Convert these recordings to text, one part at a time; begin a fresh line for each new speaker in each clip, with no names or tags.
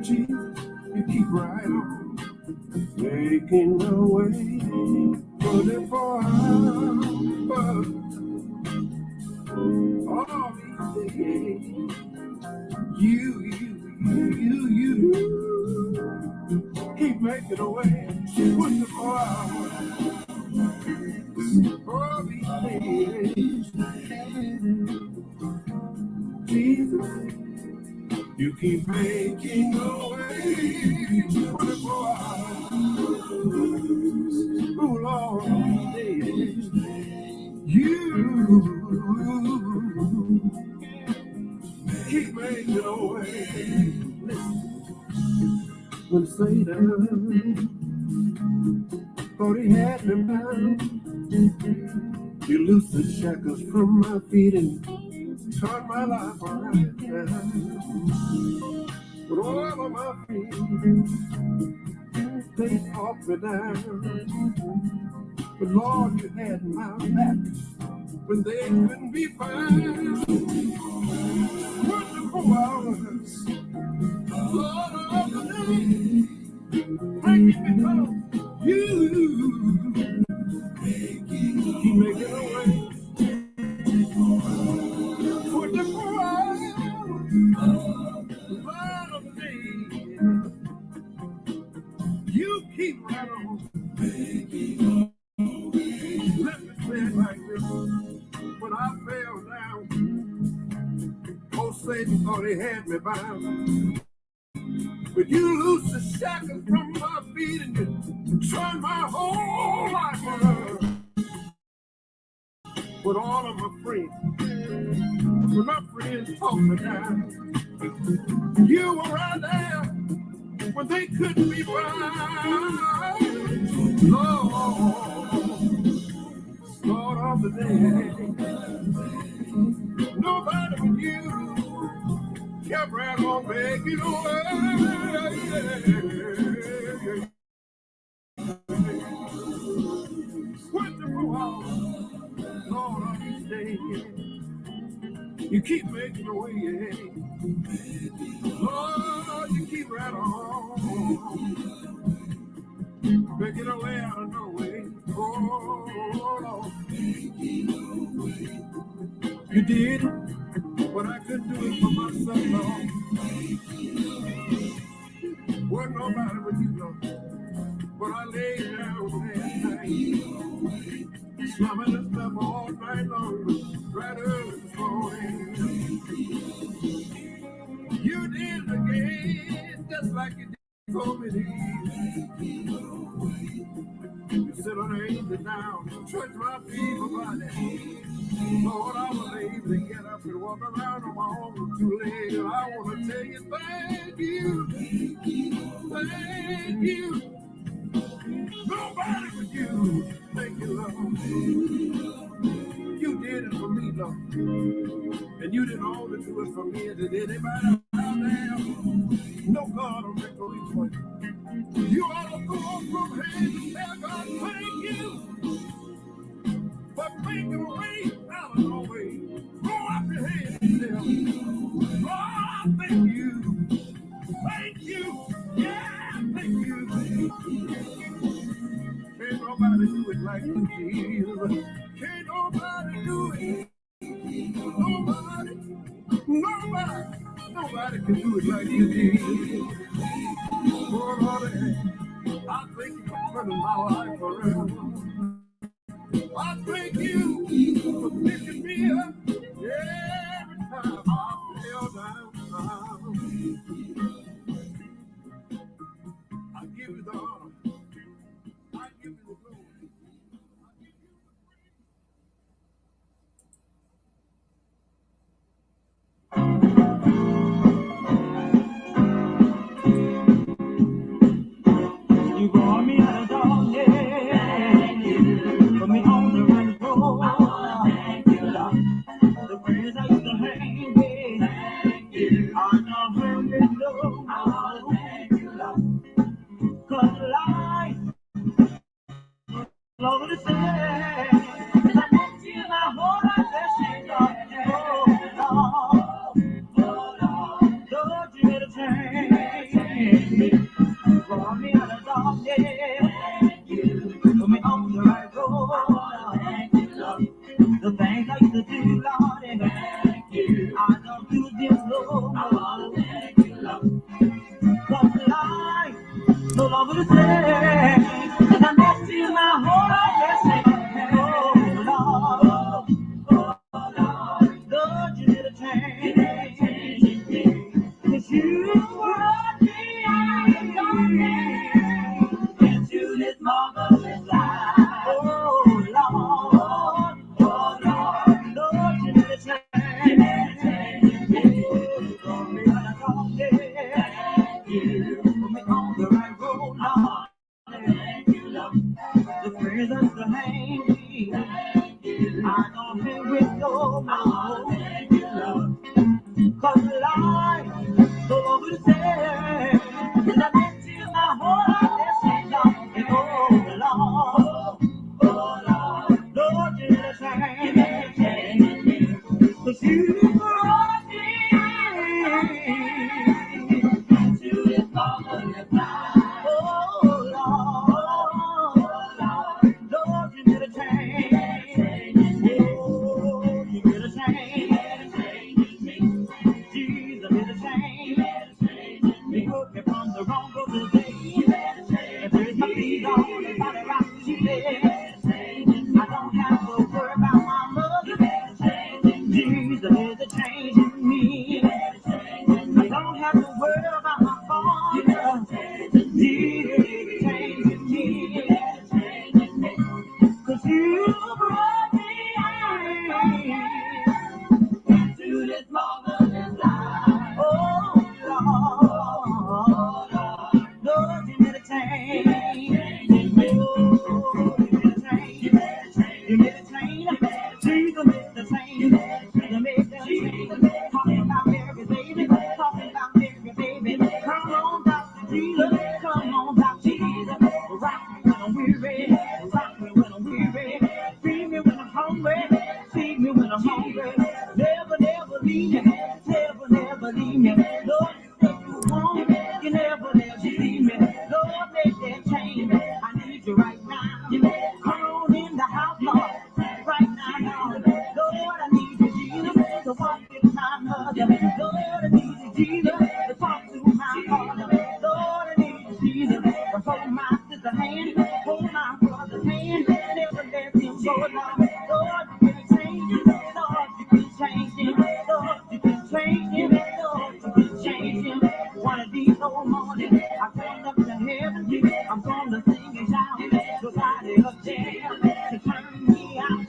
Jesus, you keep right on making a way for the poor. All these days, you keep making a way for the poor. All these days, Jesus, you keep making a way for the poor. Oh Lord, you keep making a way. When Satan thought he had me bound, you loosed the shackles from my feet and turned my life around. But all of my friends, they talked me down. But Lord, you had my back when they couldn't be found. Wonderful hours, Lord of the day. Thank you because you keep making a way for the hours, Lord of the day. You keep right on making a way. Let me say it like this. When I fell down, oh, Satan thought he had me bound. But you loosed the shackles from my feet and you turned my whole life around. With all of my friends, when my friends talked me down, you were right there when they couldn't be found. Lord of the day, nobody but you kept right on making a way. Wonderful hours, Lord of these days, you keep making a way. Lord, you keep right on making a way out of no way. Oh, Lord, you did what I couldn't do it for myself, Lord. Wasn't nobody but you, Lord. But I laid down last night, slumming and stuff all night long, right early this morning. You did it again, just like you did for me. You sit on the angel down, touch my feeble body. Lord, I was able to get up and walk around on my own 2 legs. And I want to tell you, thank you. Thank you. Nobody but you. Thank you, Lord. You did it for me, Lord. And you didn't only do it for me. Did anybody out there? No God will make a way for you. You ought to go on from hand and tell God, thank you for making a way out of no way. Go up your hand and tell me, Lord, thank you. Thank you. Yeah, thank you. Can't nobody do it like you, Jesus. Can't nobody do it. Nobody can do it like you, Jesus. Oh, Lord, I thank you for turning my life around. I thank you for picking me up every time I fell down. I give you the honor. I give you the glory.
You brought me out of darkness, put me on the right road. Thank you, Lord. to say, and I met you my whole life. Lord, you did a change me. 'Cause you brought me out of darkness into this marvelous light. Oh, Lord, Lord, you did a change me. You brought me out of darkness. You put me on the right road, Lord. The prisons to hang me. I don't think with no more. 'Cause life so over the sand, and I met you my whole life, and oh Lord, Lord, you did a change, 'cause you brought me to this marvelous life. Oh Lord, you did a change, oh, you did a change. Jesus did a change. He took me from the wrong road today. And placed my feet on the solid rock she said. I don't have to worry about my mother. Jesus did a change in me. I don't have to worry about my father. Jesus did a change in me. 'Cause you brought me to this marvelous life. Oh Lord, you made a change. Oh, you made a change. You made a change. Jesus made the change. You made the change. Talking about Mary, baby. Talking about Mary, baby. Come on, Dr. Jesus. Come on, Dr. Jesus. Rock me when I'm weary. Rock me when I'm weary. Feed me when I'm hungry. Feed me when I'm hungry. Never leave me. Never leave me. Lord, if you want, you never leave me. Lord, make that change. I need you right now. Come on in the house, Lord. Right now, Lord. Lord, I need you, Jesus, to walk with my mother. Lord, I need you, Jesus, to talk to my father. Lord, I need you, Jesus, to hold my sister's hand, hold my brother's hand, never let him go along. Lord, you can change him. Lord, you can change him. Lord, you can change him. Lord, you can change him. One of these old mornings, I'm going up to heaven. I'm gonna sing and shout. Nobody up there to turn me out.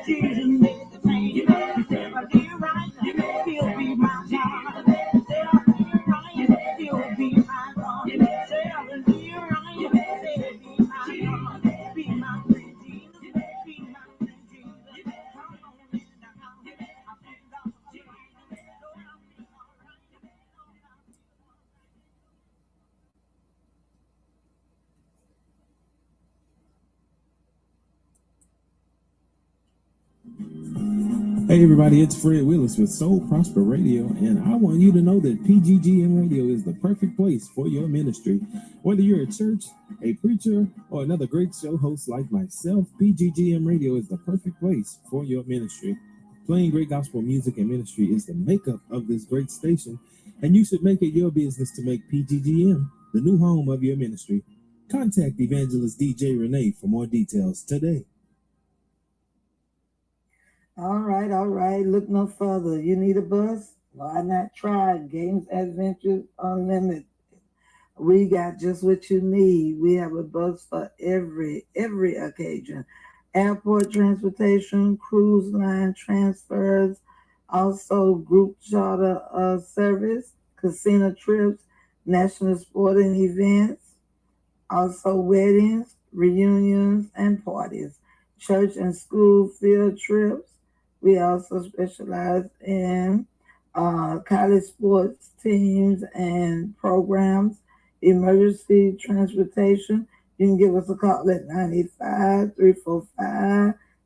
Jesus made the change. He said, I live right. He'll be my God. He said, I live right. He'll be my God. He said, I live right. He said, be my God. Be my friend, Jesus. Be my friend, Jesus. Come on in the house. I thank God for you. Lord, I'll be all right.
Hey everybody, it's Fred Willis with Soul Prosper Radio, and I want you to know that PGGM Radio is the perfect place for your ministry. Whether you're a church, a preacher, or another great show host like myself, PGGM Radio is the perfect place for your ministry. Playing great gospel music and ministry is the makeup of this great station, and you should make it your business to make PGGM the new home of your ministry. Contact Evangelist DJ Renee for more details today.
All right. Look no further. You need a bus? Why not try Games Adventures Unlimited? We got just what you need. We have a bus for every occasion. Airport transportation, cruise line transfers, also group charter service, casino trips, national sporting events, also weddings, reunions, and parties, church and school field trips. We also specialize in college sports teams and programs, emergency transportation. You can give us a call at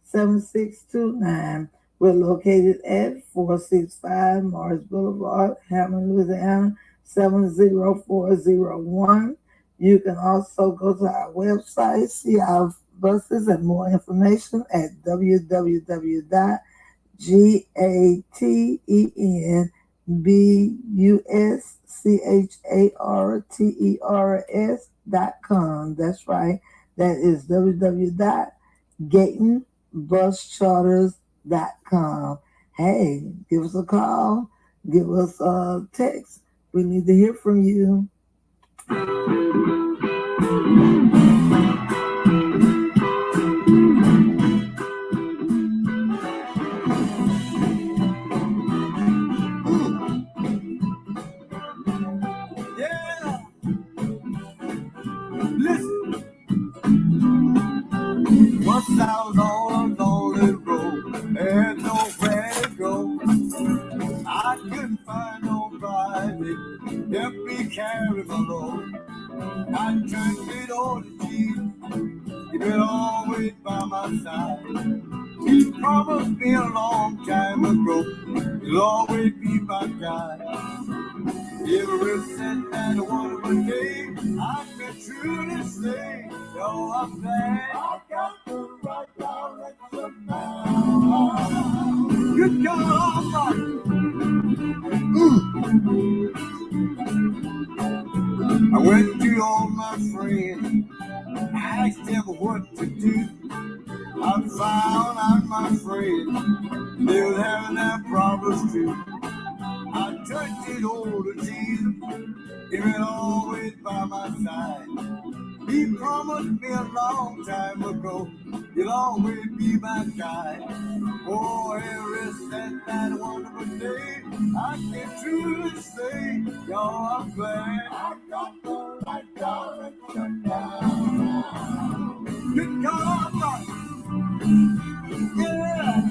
985-345-7629. We're located at 465 Morris Boulevard, Hammond, Louisiana, 70401. You can also go to our website, see our buses and more information at www.gatenbuscharters www.gatenbuscharters.com. That's right. That is www.gatenbuscharters.com. Hey, give us a call. Give us a text. We need to hear from you.
Yeah, listen. Once I was on a lonely road, had nowhere to go. I couldn't find nobody help me carry my load. I turned it over to Jesus. He been always by my side. He promised me a long time ago, he'll always be my guide. Ever since that wonderful day, I can truly say, yo, I'm glad I got the right direction now. Good God Almighty. I went to all my friends, I asked them what to do. I found out my friends, they were having their problems too. I turned it over to Jesus, he been always by my side. He promised me a long time ago, he'll always be my guide. Oh, ever since that wonderful day, I can truly say, yo, I'm glad I got the right direction now. Good God, yeah.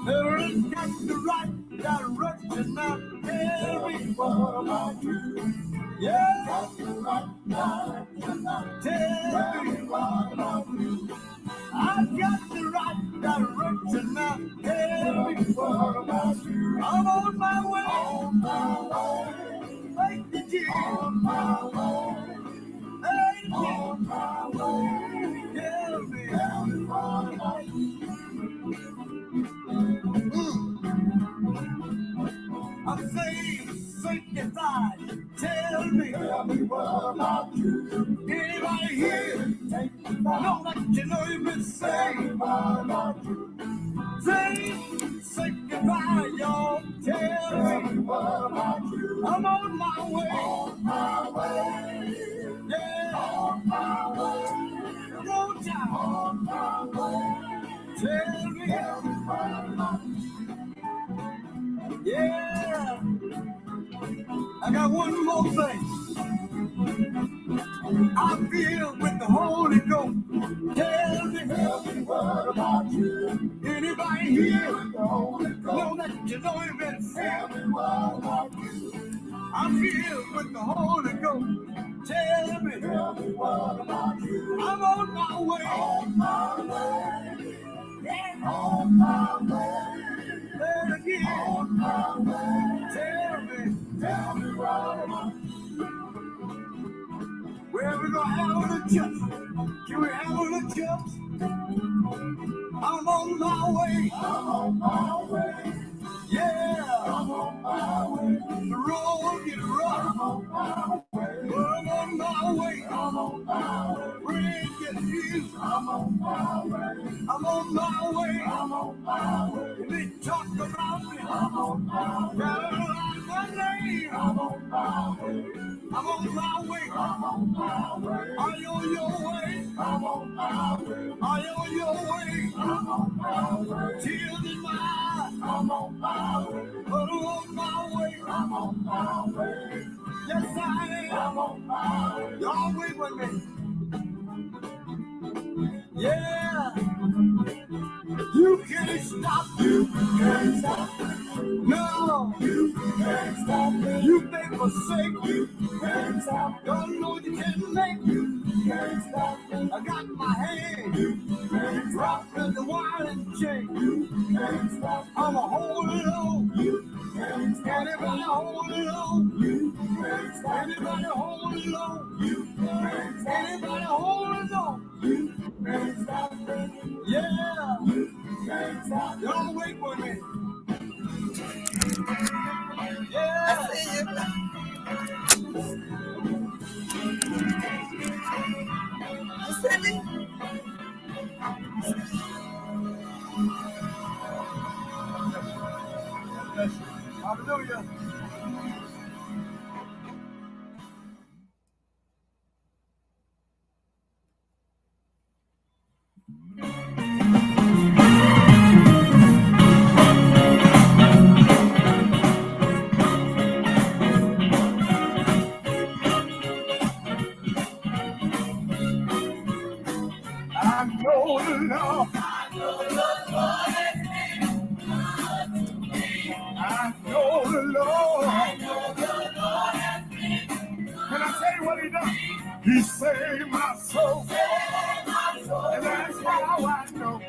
Never got the right direction now. Tell me what about you? Yeah, got the right direction now. Tell me what about you? I got the right direction now. Tell me what about you? I'm on my way. On my way. Thank you, Jesus. On my way. Thank you. On my way. Tell me what about you? I'm saved, sanctified. Tell me what about you? Anybody here know that you know you've been saved? What about you? Saved, sanctified, y'all. Tell me what about you? I'm on my way. On my way. Yeah. On my way. Go down. On my way. Tell me what about you? Yeah, I got one more thing. I feel with the Holy Ghost. Tell me what about you? Anybody here with the Holy Ghost? Know that you know you've been filled. Tell me what about you? I feel with the Holy Ghost. Tell me what about you? I'm on my way. On my way. Yeah. On my way. Then again. On my way. Tell me what about you? Where we gonna have a little church? Can we have a little church? I'm on my way. I'm on my way. Yeah. I'm on my way. The road get rough. I'm on my way. I'm on my way. I'm on my way. Rain get easy. I'm on my way. I'm on my way. I'm on my way. They talk about me. I'm on my way. Gotta write my name. I'm on my way. I'm on my way. I'm on my way. Are you on your way? I'm on my way. Are you on your way? I'm on my way. Tears in my eyes. I'm on my way. But I'm on my way. I'm on my way. Yes, I am. I'm on my way. Y'all wait with me. Yeah. You can't stop. You can't stop. No, you can't stop me. You may forsake. You can't stop. Don't know you can't make. You can't stop me. I got my hand. You can't drop in the wire and chain. You can't stop. I'ma hold it on. You can't stop. Anybody hold it on. You can't stop. Anybody hold it on. You can't stop. Anybody hold it on. You can't stop me. Yeah. You can't stop. Y'all wait for me. Yeah. I see you. Hallelujah. I know the Lord. I know the Lord. Can I tell you what he done? He saved my soul. And that's how I know.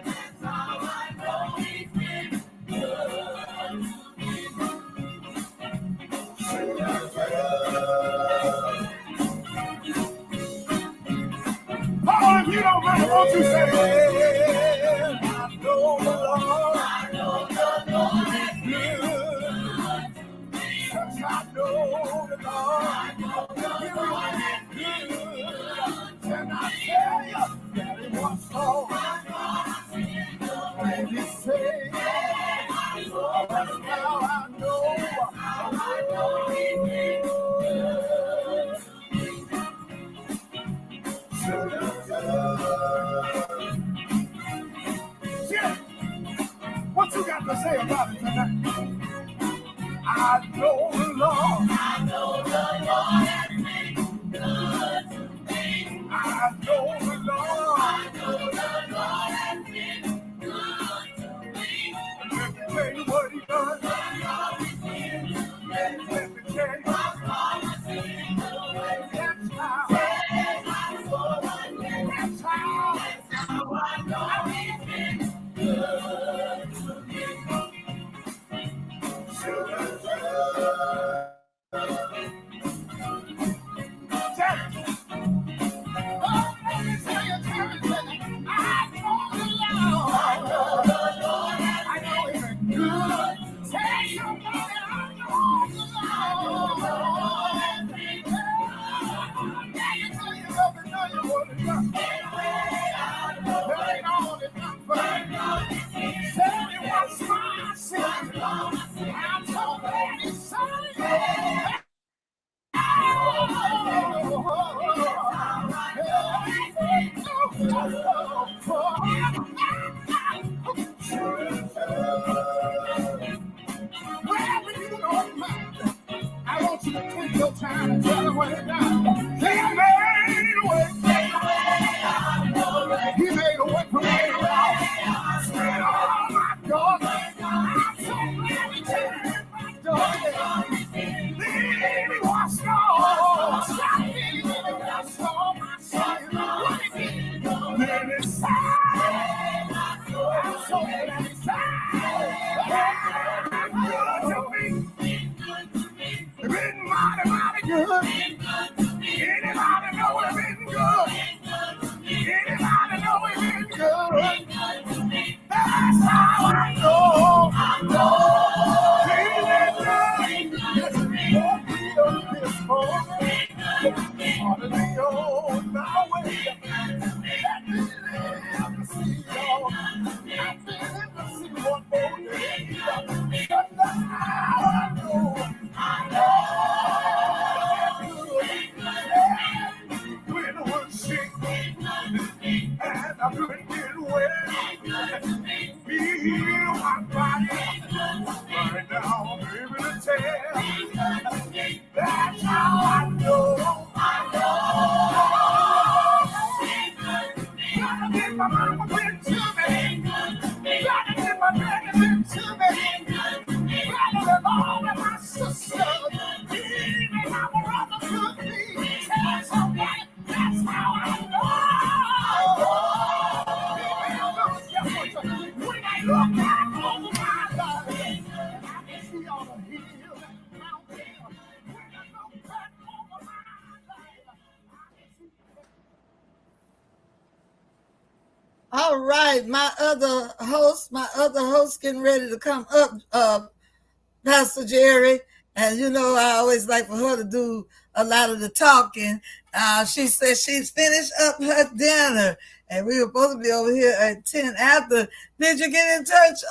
Oh, if you don't know, won't you say, I know the Lord. I know the Lord is good. Yes, I know the Lord. I know the Lord is good. Can I tell you that it was so? And he said, that's how I know. I know he's good. Yeah. What you got to say about it tonight? I know the Lord. I know the Lord has been good to me. I know the Lord. I know the Lord has been good to me. Let me tell you what he done. Let me tell you. That's how. That's how I know he's been good to me. I want you to take your time and tell them what it does. He made a way. He made a way for me. Oh my God. I'm so glad he turned my door. Leave me washed off. Stop me. Washed off my sin. What is it? Then it's sad. I'm so glad it's sad. Good to me. It's been mighty, mighty good. Anybody know it's been good? Anybody know it's been good? That's how I know. I know. He's been good. This morning, ought to be on my way. Let me live to see y'all. Let me live to see one more day. But that's how I know. I know. When the one shake and I'm doing it well, be heal my body right now, baby, to tell. That's how I know. I know. Gotta get my mama been to me. Gotta get my daddy been to me. Gotta get all of my sisters. Even my brother could be. Tell somebody. That's how I know. When I look back over my life, I can see all the hills and mountains. When I look back over my life, I can see. All right, my other host getting ready to come up, Pastor Jerry.
And I always like for her to do a lot of the talking. She said she's finished up her dinner, and we were supposed to be over here at 10 after. Did you get in touch?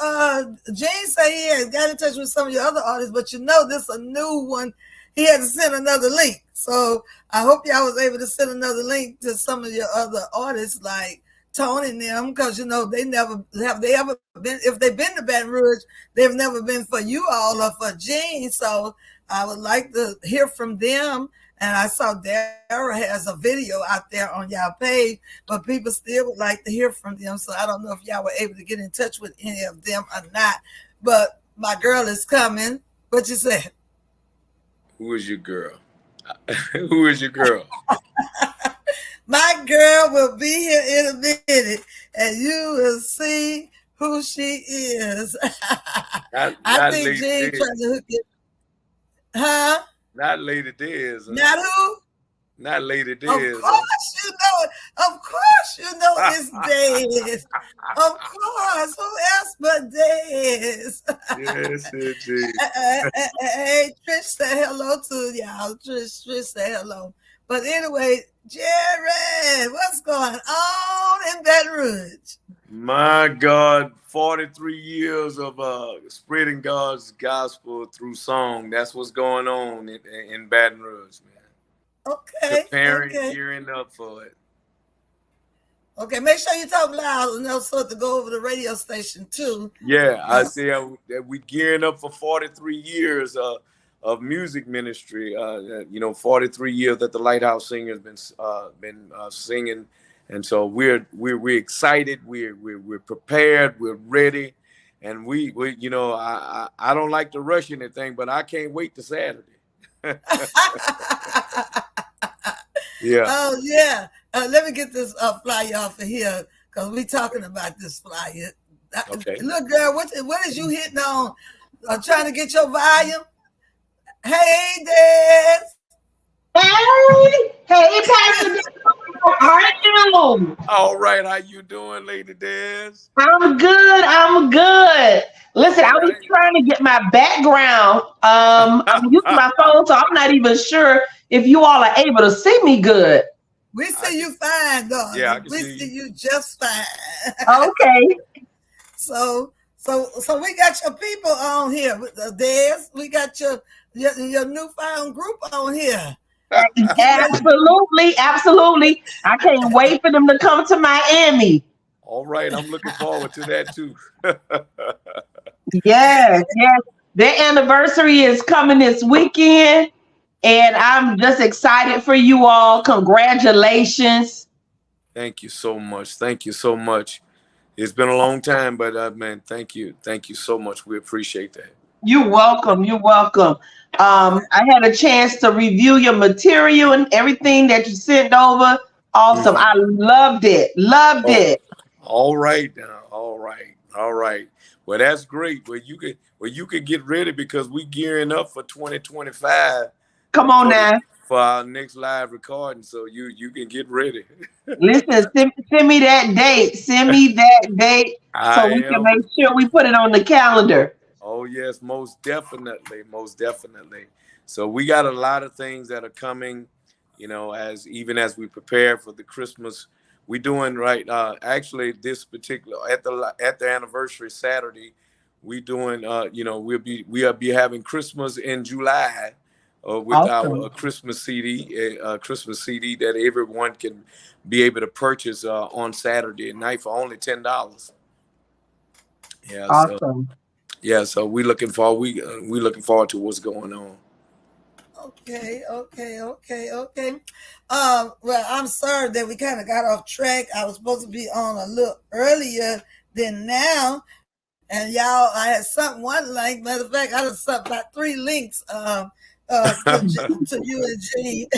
Gene said he had got in touch with some of your other artists, but this is a new one. He had to send another link. So I hope y'all was able to send another link to some of your other artists like Tony and them, because they never have they ever been. If they've been to Baton Rouge, they've never been for you all or for Gene. So I would like to hear from them. And I saw Dara has a video out there on y'all page, but people still would like to hear from them. So I don't know if y'all were able to get in touch with any of them or not. But my girl is coming. What you said?
Who is your girl? Who is your girl?
My girl will be here in a minute, and you will see who she is. I think Gene trying to hook it. Huh?
Not Lady Diz.
Not who?
Not Lady Diz.
Of course you know it. Of course you know it's Diz. Of course. Who else but Diz?
Yes, indeed.
Hey, Trish said hello to y'all. Trish said hello. But anyway, Jared, what's going on in Baton Rouge?
My God, 43 years of spreading God's gospel through song. That's what's going on in Baton Rouge, man.
Okay.
Preparing, gearing up for it.
Okay, make sure you talk loud and also to go over the radio station too.
Yeah, I say we gearing up for 43 years of music ministry. 43 years that the Lighthouse Singers been singing, and so we're excited. We're prepared. We're ready, and we I don't like to rush anything, but I can't wait to Saturday. Yeah.
Oh yeah. Let me get this flyer off of here because we're talking about this flyer.
Okay.
Look, girl, what is you hitting on? Trying to get your volume? Hey, Des.
Hey, Pastor. How are you?
All right, how you doing, Lady Des?
I'm good. Listen, I was trying to get my background. I'm using my phone, so I'm not even sure if you all are able to see me good.
We see you fine, darling.
Yeah,
we see you just fine.
Okay.
So we got your people on here, Des. We got your newfound group on here.
Absolutely. I can't wait for them to come to Miami.
All right, I'm looking forward to that too.
Yes. Their anniversary is coming this weekend, and I'm just excited for you all. Congratulations.
Thank you so much. It's been a long time, but man, thank you so much. We appreciate that.
You're welcome. I had a chance to review your material and everything that you sent over. Awesome. I loved it.
All right now. All right. Well, that's great. Well, you could get ready because we gearing up for 2025.
Come on now.
For our next live recording, so you can get ready.
Listen, send me that date. So we can make sure we put it on the calendar.
Oh yes, most definitely. So we got a lot of things that are coming, as we prepare for the Christmas. We're doing actually this particular at the anniversary Saturday. We doing we'll be having Christmas in July. With
awesome.
Our Christmas CD that everyone can be able to purchase on Saturday night for only $10. Yeah,
awesome.
So we looking forward to what's going on.
Okay. Well, I'm sorry that we kind of got off track. I was supposed to be on a little earlier than now, and y'all, I had sent one link. Matter of fact, I just sent about 3 links. To you and Gene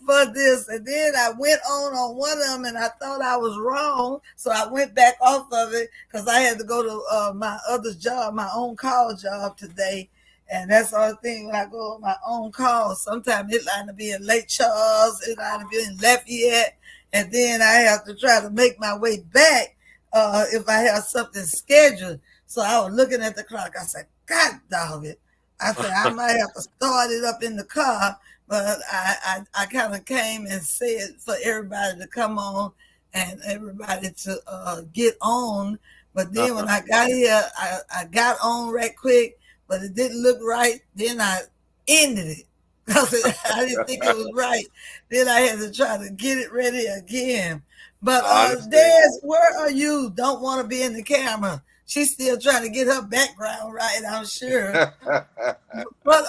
for this, and then I went on one of them, and I thought I was wrong, so I went back off of it because I had to go to my other job, my own call job today, and that's the only thing when I go on my own call. Sometimes it line to be in Lake Charles, it line to be in Lafayette, and then I have to try to make my way back if I have something scheduled. So I was looking at the clock. I said, God dog it. I said I might have to start it up in the car, but I kind of came and said for everybody to come on and everybody to get on. But then when I got here, I got on right quick, but it didn't look right. Then I ended it because I didn't think it was right. Then I had to try to get it ready again. But
I understand.
Des, where are you? Don't want to be in the camera. She's still trying to get her background right, I'm sure. But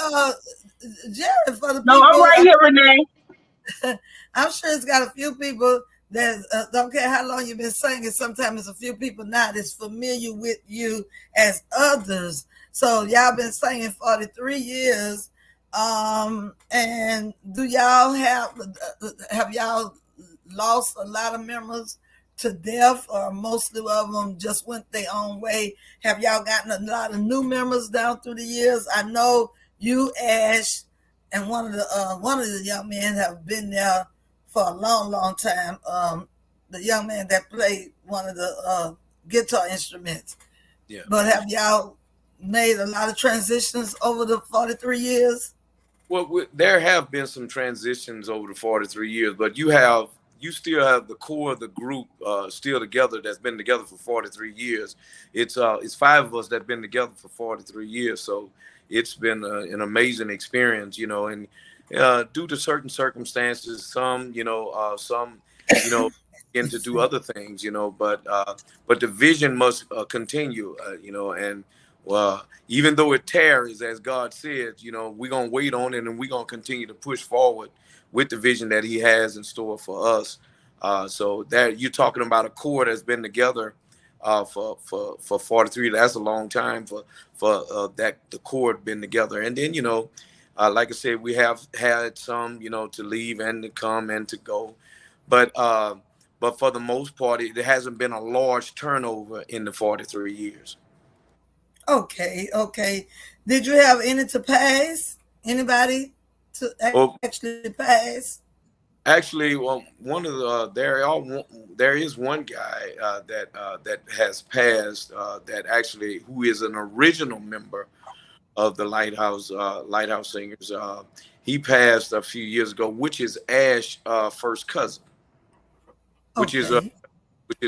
Jerry, for the
No, I'm
people,
right here, Renee.
I'm sure it's got a few people that don't care how long you've been singing. Sometimes it's a few people not as familiar with you as others. So y'all been singing 43 years. And do y'all have y'all lost a lot of members to death, or mostly of them just went their own way? Have y'all gotten a lot of new members down through the years? I know you, Ash, and one of the young men have been there for a long, long time. The young man that played one of the guitar instruments.
Yeah.
But have y'all made a lot of transitions over the 43 years?
Well, there have been some transitions over the 43 years, but you still have the core of the group still together that's been together for 43 years. It's 5 of us that have been together for 43 years, so it's been an amazing experience, and due to certain circumstances, some begin to do other things, but the vision must continue, and even though it tarries, as God said, we're going to wait on it, and we're going to continue to push forward with the vision that he has in store for us. So that you're talking about a core that's been together for 43. That's a long time for that the core been together. And then, like I said, we have had some, to leave and to come and to go. But for the most part, it hasn't been a large turnover in the 43 years.
Okay. Did you have any to pass? Anybody to
Well,
actually pass?
actually, well, one of the there is one guy that has passed that actually who is an original member of the Lighthouse Singers. He passed a few years ago, which is Ash first cousin, which is
Okay.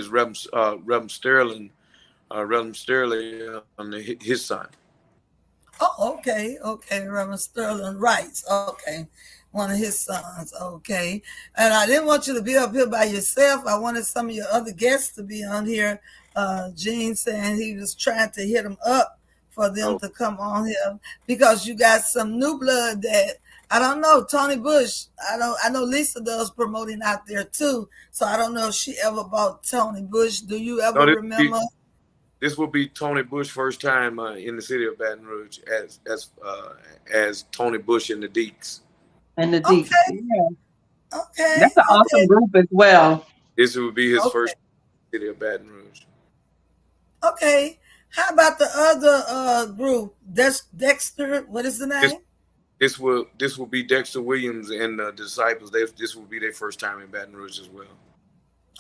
Reverend Sterling, his son.
Oh, okay. Reverend Sterling Wrights. Okay. One of his sons. Okay. And I didn't want you to be up here by yourself. I wanted some of your other guests to be on here. Gene saying he was trying to hit them up for them
Oh,
to come on here because you got some new blood that I don't know. Tony Bush. I know Lisa does promoting out there too. So I don't know if she ever bought Tony Bush. Do you ever
no,
remember?
this will be Tony Bush first time in the city of Baton Rouge as Tony Bush and the Deeks.
And the Deeks.
Okay.
Yeah.
Okay.
That's an awesome group as well.
This will be his
Okay.
first city of Baton Rouge.
Okay. How about the other group? Dexter. What is the
This
name?
this will be Dexter Williams and the Disciples. This will be their first time in Baton Rouge as well.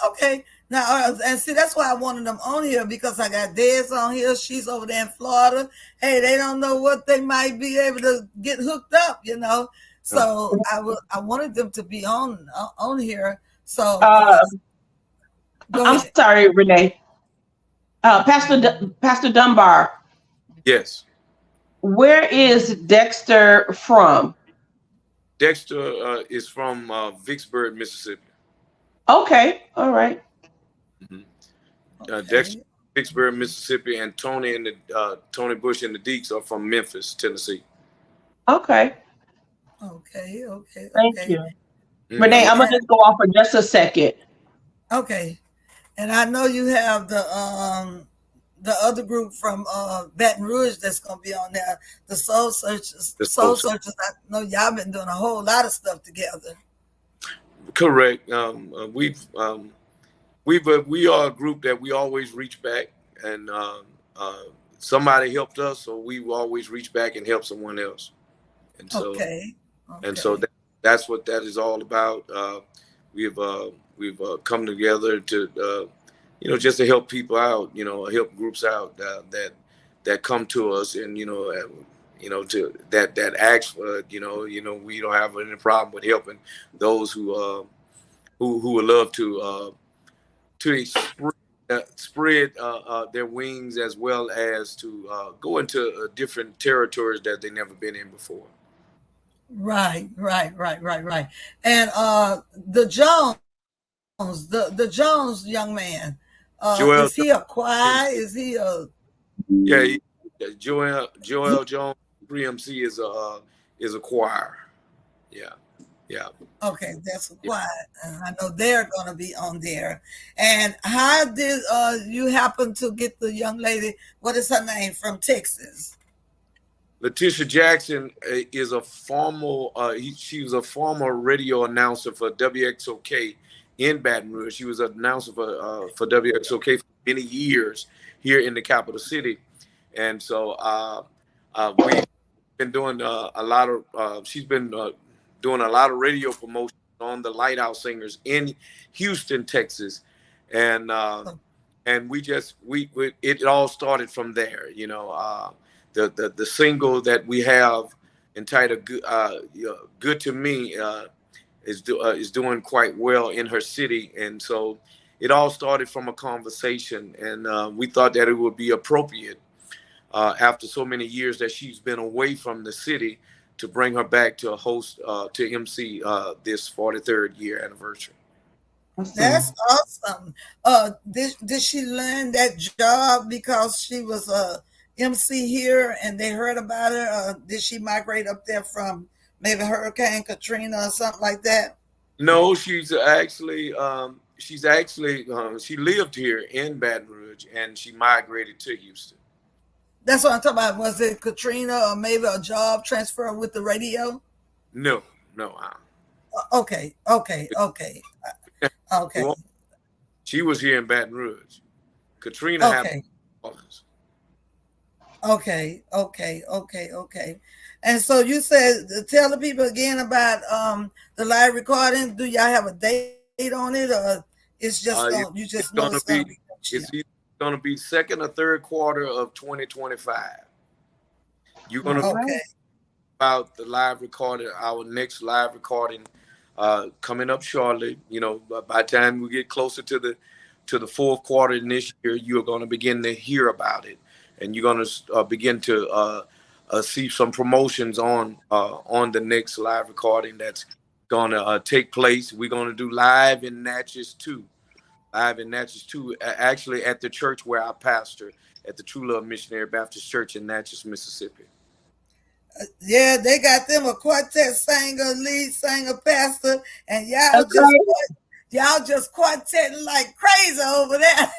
Okay. Now, and see, that's why I wanted them on here because I got Des on here. She's over there in Florida. Hey, they don't know what they might be able to get hooked up. So I wanted them to be on here. So go
I'm
ahead.
sorry, Renee. Pastor Dunbar,
Yes,
where is Dexter from?
Dexter is from Vicksburg, Mississippi.
Okay, all right.
Mhm.
Okay.
Dexter, Vicksburg, Mississippi, and Tony Bush and the Deeks are from Memphis, Tennessee.
Okay,
Okay.
thank you.
Mhm.
Renee, I'm going to just go off for just a second.
Okay. And I know you have the other group from Baton Rouge that's gonna be on there, the Soul Searchers.
The
Soul
Soul
Searchers. I know y'all been doing a whole lot of stuff together.
Correct. We are a group that we always reach back, and somebody helped us, so we will always reach back and help someone else. And so
Okay.
that's what that is all about. We've come together to just to help people out, help groups out that come to us, and to that acts for, we don't have any problem with helping those who would love to spread their wings, as well as to go into different territories that they've never been in before.
Right. And the Jones young man,
Joel,
is he a choir? Is he a
yeah, Joel Jones 3MC is a choir. Yeah, yeah.
okay? That's a choir. And I know they're going to be on there. And how did you happen to get the young lady? What is her name, from Texas?
Letitia Jackson is a former. She was a former radio announcer for WXOK in Baton Rouge. She was an announcer for WXOK for many years here in the capital city, and so we've been doing a lot of. She's been doing a lot of radio promotion on the Lighthouse Singers in Houston, Texas, and we it all started from there. The single that we have entitled "Good to Me" is doing quite well in her city, and so it all started from a conversation, and we thought that it would be appropriate after so many years that she's been away from the city to bring her back to host to MC this 43rd year anniversary.
That's awesome. Did she learn that job because she was a MC here and they heard about her? Or did she migrate up there from maybe Hurricane Katrina or something like that?
No, she's actually she lived here in Baton Rouge and she migrated to Houston.
That's what I'm talking about. Was it Katrina or maybe a job transfer with the radio?
No.
Okay.
Well, she was here in Baton Rouge. Katrina had office.
Okay. And so you said, tell the people again about the live recording. Do y'all have a date on it, or it's just you just know it's going to be?
It's going to be second or third quarter of 2025. You're going to about the live recording, our next live recording coming up shortly. By the time we get closer to the fourth quarter in this year, you're going to begin to hear about it, and you're going to begin to see some promotions on the next live recording that's going to take place. We're going to do live in Natchez too. Actually at the church where I pastor, at the True Love Missionary Baptist Church in Natchez, Mississippi.
Yeah, they got them a quartet singer, lead singer, pastor, and y'all just quartetting like crazy over there.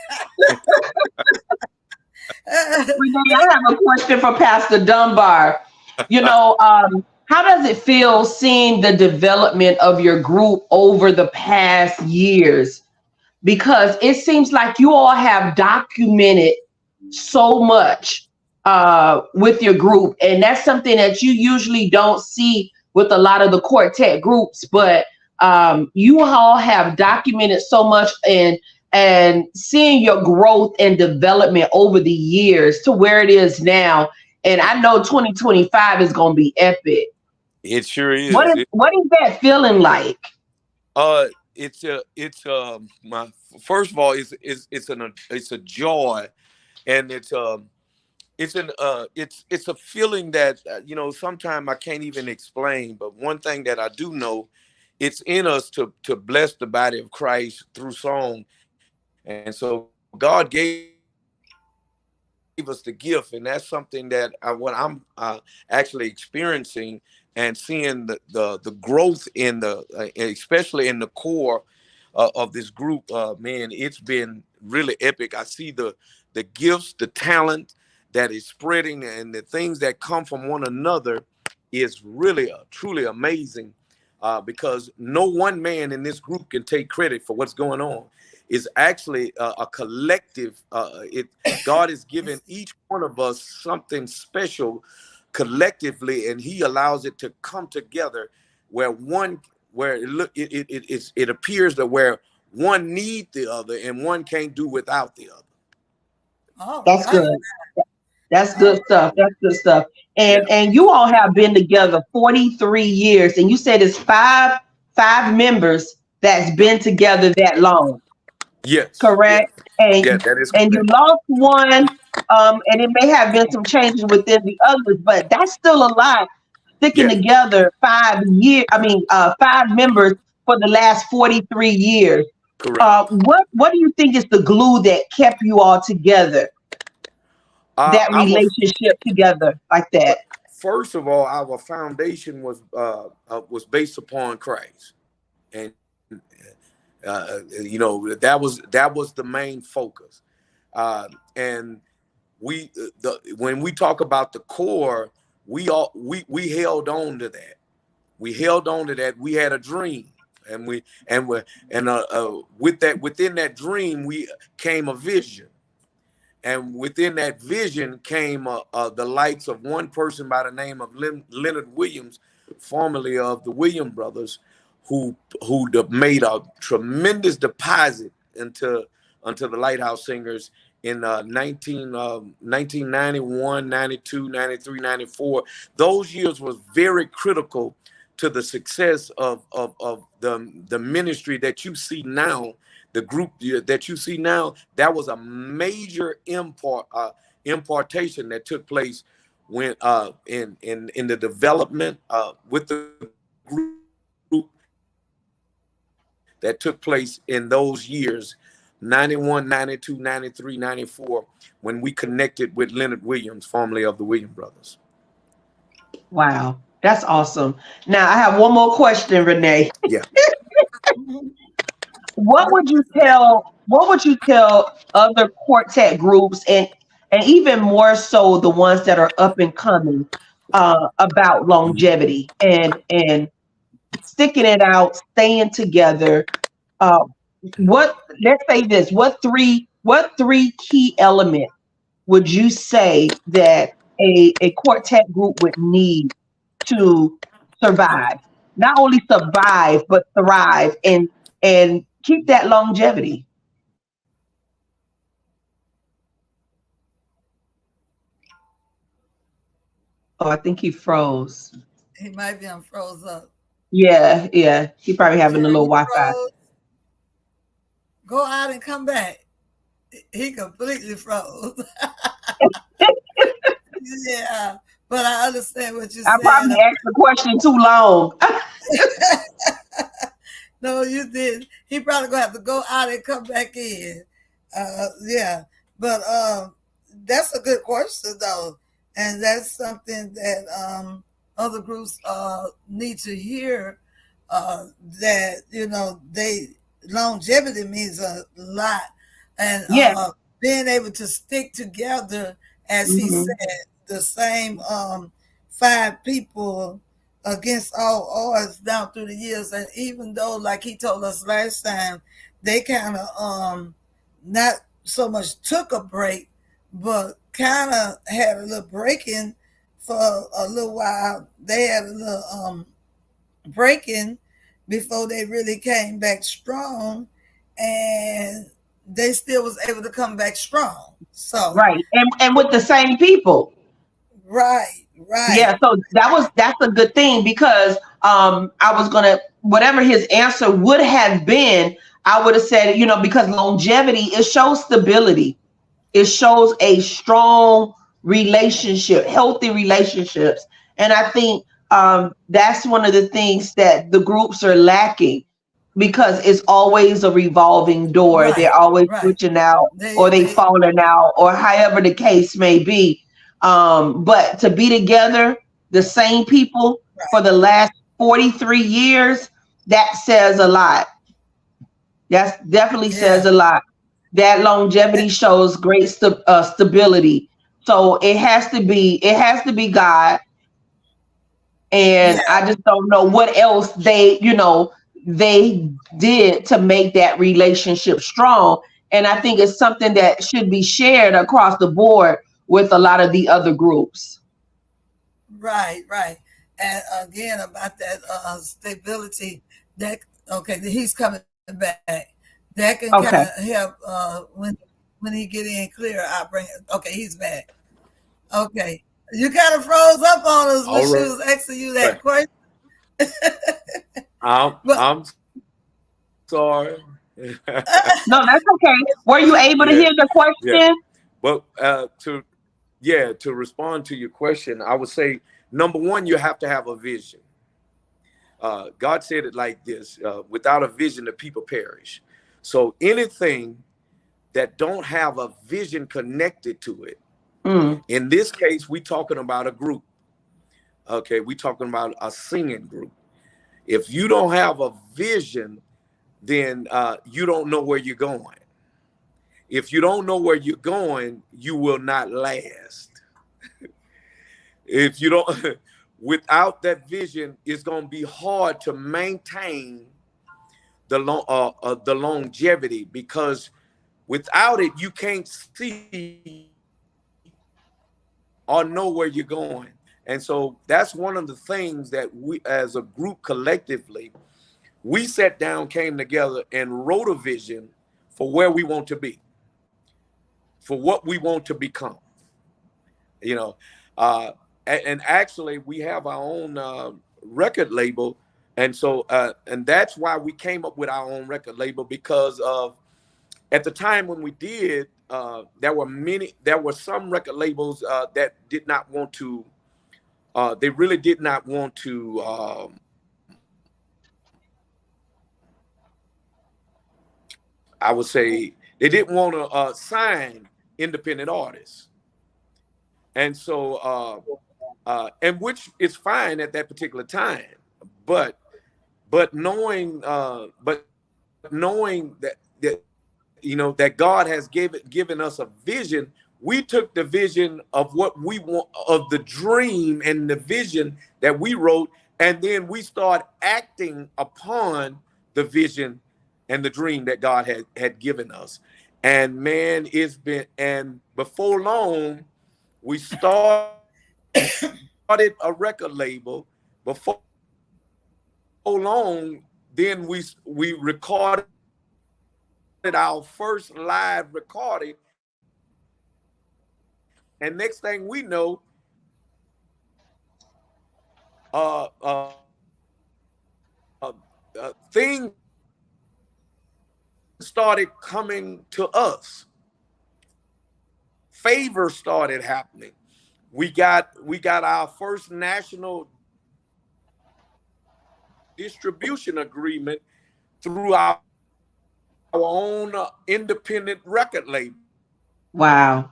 Renee, I have a question for Pastor Dunbar. How does it feel seeing the development of your group over the past years? Because it seems like you all have documented so much with your group, and that's something that you usually don't see with a lot of the quartet groups, but you all have documented so much, and seeing your growth and development over the years to where it is now. And I know 2025 is going to be epic.
It sure is.
What is that feeling like?
It's my first of all, it's a joy, and it's a feeling that sometimes I can't even explain. But one thing that I do know, it's in us to bless the body of Christ through song, and so God gave us the gift, and that's something that what I'm actually experiencing and seeing the growth in especially in the core of this group. Man, it's been really epic. I see the gifts, the talent that is spreading, and the things that come from one another is really truly amazing, because no one man in this group can take credit for what's going on. It's actually a collective. God has given each one of us something special collectively, and he allows it to come together where it appears that where one needs the other and one can't do without the other.
Oh,
that's good. That's
All
good stuff. That's good stuff.
Yeah.
And you all have been together 43 years, and you said it's five members that's been together that long,
Yes. Yeah.
correct?
Yeah.
And
That is
and you
correct.
lost one, and it may have been some changes within the others, but that's still a lot. Sticking
Yes.
together 5 years, five members for the last 43 years.
Correct.
What do you think is the glue that kept you all together? That
Our
relationship together like that.
first of all, our foundation was based upon Christ, and that was the main focus. And when we talk about the core, we held on to that. We held on to that. We had a dream, and with that, within that dream, we came a vision. And within that vision came the likes of one person by the name of Leonard Williams, formerly of the Williams Brothers, who made a tremendous deposit into the Lighthouse Singers in 1991, 92, 93, 94. Those years was very critical to the success of the ministry that you see now. The group that you see now, that was a major importation that took place when in the development with the group that took place in those years, 91, 92, 93, 94, when we connected with Leonard Williams, formerly of the Williams Brothers.
Wow, that's awesome. Now I have one more question, Renee.
Yeah.
What would you tell other quartet groups, and even more so the ones that are up and coming, about longevity and sticking it out, staying together? Uh, what Let's say this: what three key elements would you say that a quartet group would need to survive? Not only survive, but thrive and keep that longevity. Oh, I think he froze.
He might be on froze up.
Yeah, yeah. He probably having a
Jerry,
little
you
Wi-Fi.
froze. Go out and come back. He completely froze. Yeah, but I understand what you're
I
saying.
probably asked the question too long.
No, you did. He probably gonna have to go out and come back in. Yeah, but that's a good question though, and that's something that other groups need to hear. That they longevity means a lot, and
Yeah.
being able to stick together, as he
Hmm.
said, the same five people against all odds down through the years. And even though, like he told us last time, they kind of not so much took a break, but kind of had a little breaking for a little while. They had a little breaking before they really came back strong, and they still was able to come back strong. So
Right. And with the same people.
right, right,
Yeah, so that's a good thing because I was gonna, whatever his answer would have been, I would have said, because longevity, it shows stability. It shows a strong relationship, healthy relationships. And I think that's one of the things that the groups are lacking because it's always a revolving door.
right,
They're always
right.
switching out or they
They
falling out or however the case may be. But to be together, the same people for
right,
the last 43 years, that says a lot. That definitely
yeah,
says a lot. That longevity shows great stability. So it has to be God, and
yeah,
I just don't know what else they did to make that relationship strong. And I think it's something that should be shared across the board with a lot of the other groups.
right, right. And again about that stability, that okay, he's coming back. That can kind of
Okay.
help when he get in clear. I bring it. Okay, he's back. Okay. You kind of froze up on us when
All
she
right.
was asking you that question. But
I'm sorry.
No, that's okay. Were you able to
Yeah,
hear the
yeah.
question?
But to respond to your question, I would say number one, you have to have a vision. God said it like this: without a vision, the people perish. So anything that don't have a vision connected to it,
Mm.
in this case, we talking about a group. Okay, we talking about a singing group. If you don't have a vision, then you don't know where you're going. If you don't know where you're going, you will not last. If you don't, without that vision, it's going to be hard to maintain the longevity, because without it, you can't see or know where you're going. And so that's one of the things that we, as a group collectively, we sat down, came together, and wrote a vision for where we want to be, for what we want to become. You know, and actually, we have our own record label, and so and that's why we came up with our own record label, because of at the time when we did, there were some record labels that did not want to. They really did not want to. I would say they didn't want to sign independent artists, and so and which is fine at that particular time, but knowing that that God has given us a vision. We took the vision of what we want, of the dream and the vision that we wrote, and then we start acting upon the vision and the dream that God had given us. And man, it's been, and before long, we started a record label. Before long, then we recorded our first live recording, and next thing we know, uh, uh, things started coming to us. Favors started happening. We got our first national distribution agreement through our own independent record label.
Wow.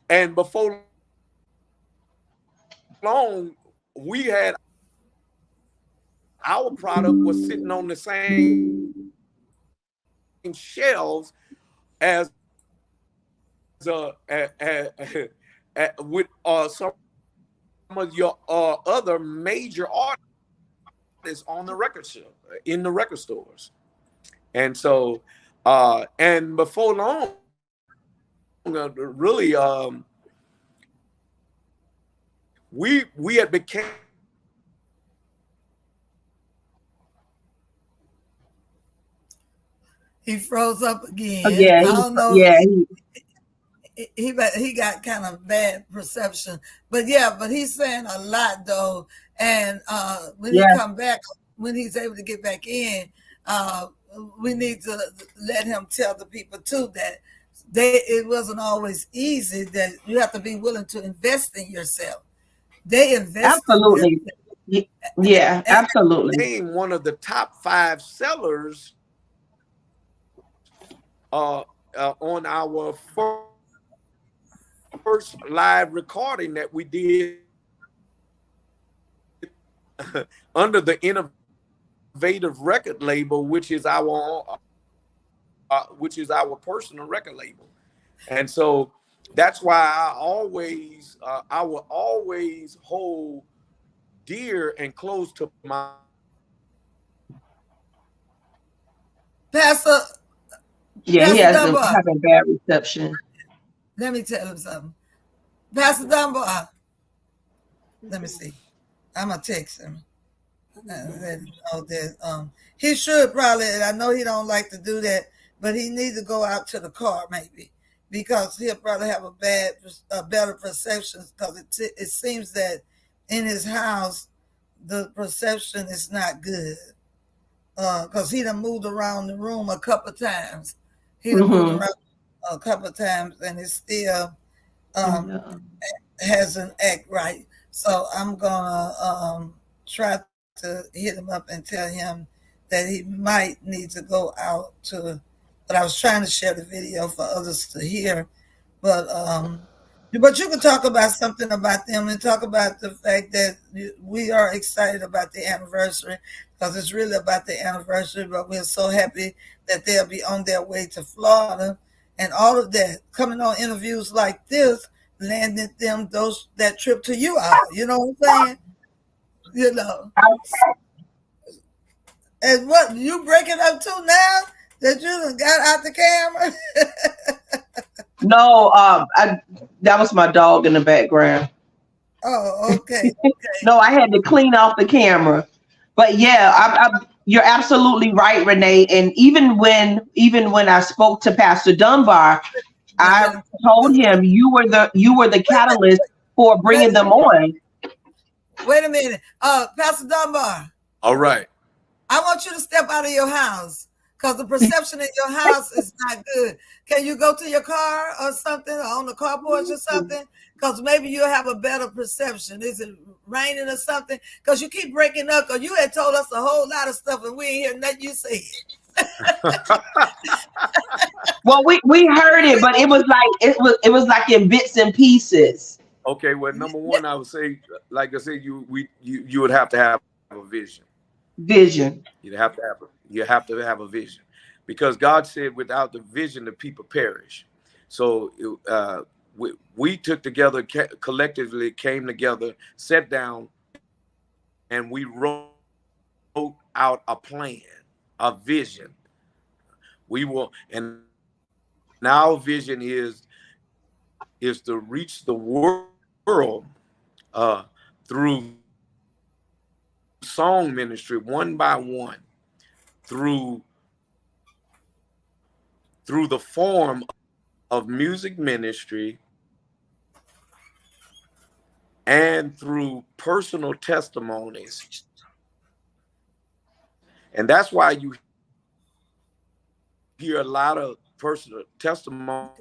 And before long, we had our product was sitting on the same shelves as with some of your other major artists on the record show, in the record stores. And so and before long, really, we had became
he froze up
Oh,
again.
yeah,
I don't know.
yeah,
He got kind of bad perception, but yeah, but he's saying a lot though. And when he
yeah,
come back, when he's able to get back in, uh, we need to let him tell the people too that it wasn't always easy. That you have to be willing to invest in yourself. They invested in
absolutely. Yeah, absolutely.
became one of the top 5 sellers on our first live recording that we did under the Innovative record label, which is our personal record label. And so that's why I will always hold dear and close to my
Pastor
Yeah, he
Pastor
has been
Dunbar.
having bad reception.
Let me tell him something. Pastor Dunbar. Let me see. I'm gonna text him. He should probably. I know he don't like to do that, but he needs to go out to the car maybe because he'll probably have a better perception, because it seems that in his house the perception is not good. Because he done moved around the room a couple of times. He done moved around a couple of times, and it still hasn't act right. So I'm gonna try to hit him up and tell him that he might need to go out to. But I was trying to share the video for others to hear. But you can talk about something about them and talk about the fact that we are excited about the anniversary, because it's really about the anniversary. But we're so happy that they'll be on their way to Florida, and all of that, coming on interviews like this, landed them that trip to you all. You know what I'm saying? You know. And what you breaking up to now that you done got out the camera?
No, that was my dog in the background.
Oh, okay.
No, I had to clean off the camera. But yeah, you're absolutely right, Renee. And even when I spoke to Pastor Dunbar, I told him you were the catalyst for bringing them on.
Wait a minute, Pastor Dunbar.
All right.
I want you to step out of your house, because the perception in your house is not good. Can you go to your car or something, or on the carport or something? Because maybe you'll have a better perception. Is it raining or something? Because you keep breaking up, because you had told us a whole lot of stuff and we ain't hear nothing you said.
Well, we heard it, but it was like in bits and pieces.
Okay, well, number one, I would say, like I said, you would have to have a vision. You have to have a vision, because God said, without the vision, the people perish. So we took together, collectively came together, sat down, and we wrote out a plan, a vision. And our vision is to reach the world through song ministry, one by one, through the form of music ministry, and through personal testimonies. And that's why you hear a lot of personal testimonies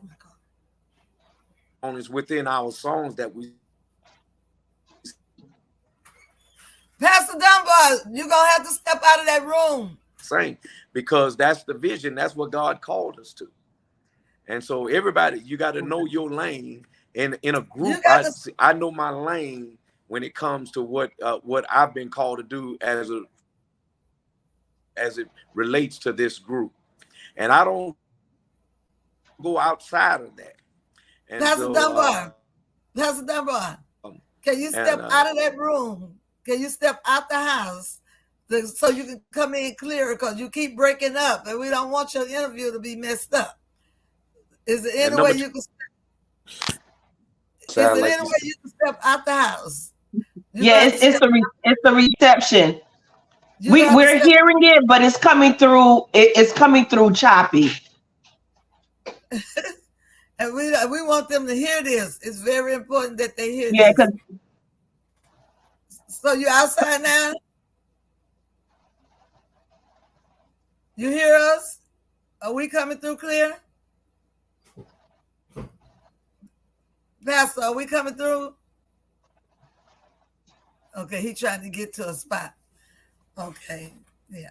within our songs that we.
Pastor Dunbar, you're going to have to step out of that room.
Sing, because that's the vision. That's what God called us to. And so everybody, you got to know your lane. And in a group, I know my lane when it comes to what I've been called to do as it relates to this group. And I don't go outside of that. And
Pastor Dunbar, can you step out of that room? Can you step out the house so you can come in clearer, because you keep breaking up and we don't want your interview to be messed up? Is there any way you can step out the house?
It's the reception. We're hearing it, but it's coming through. It's coming through choppy.
And we want them to hear this. It's very important that they hear this. So you outside now? You hear us? Are we coming through clear? Pastor, are we coming through? Okay, he trying to get to a spot. Okay, yeah.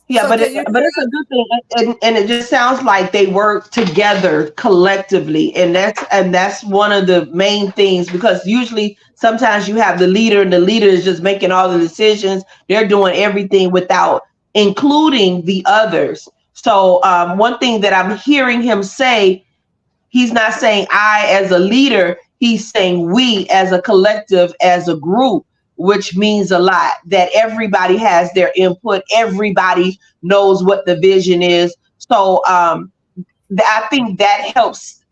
Yeah, so but it's a good thing, and it just sounds like they work together collectively, and that's one of the main things, because usually sometimes you have the leader, and the leader is just making all the decisions. They're doing everything without including the others. So one thing that I'm hearing him say, he's not saying I as a leader, he's saying we as a collective, as a group, which means a lot, that everybody has their input. Everybody knows what the vision is. So I think that helps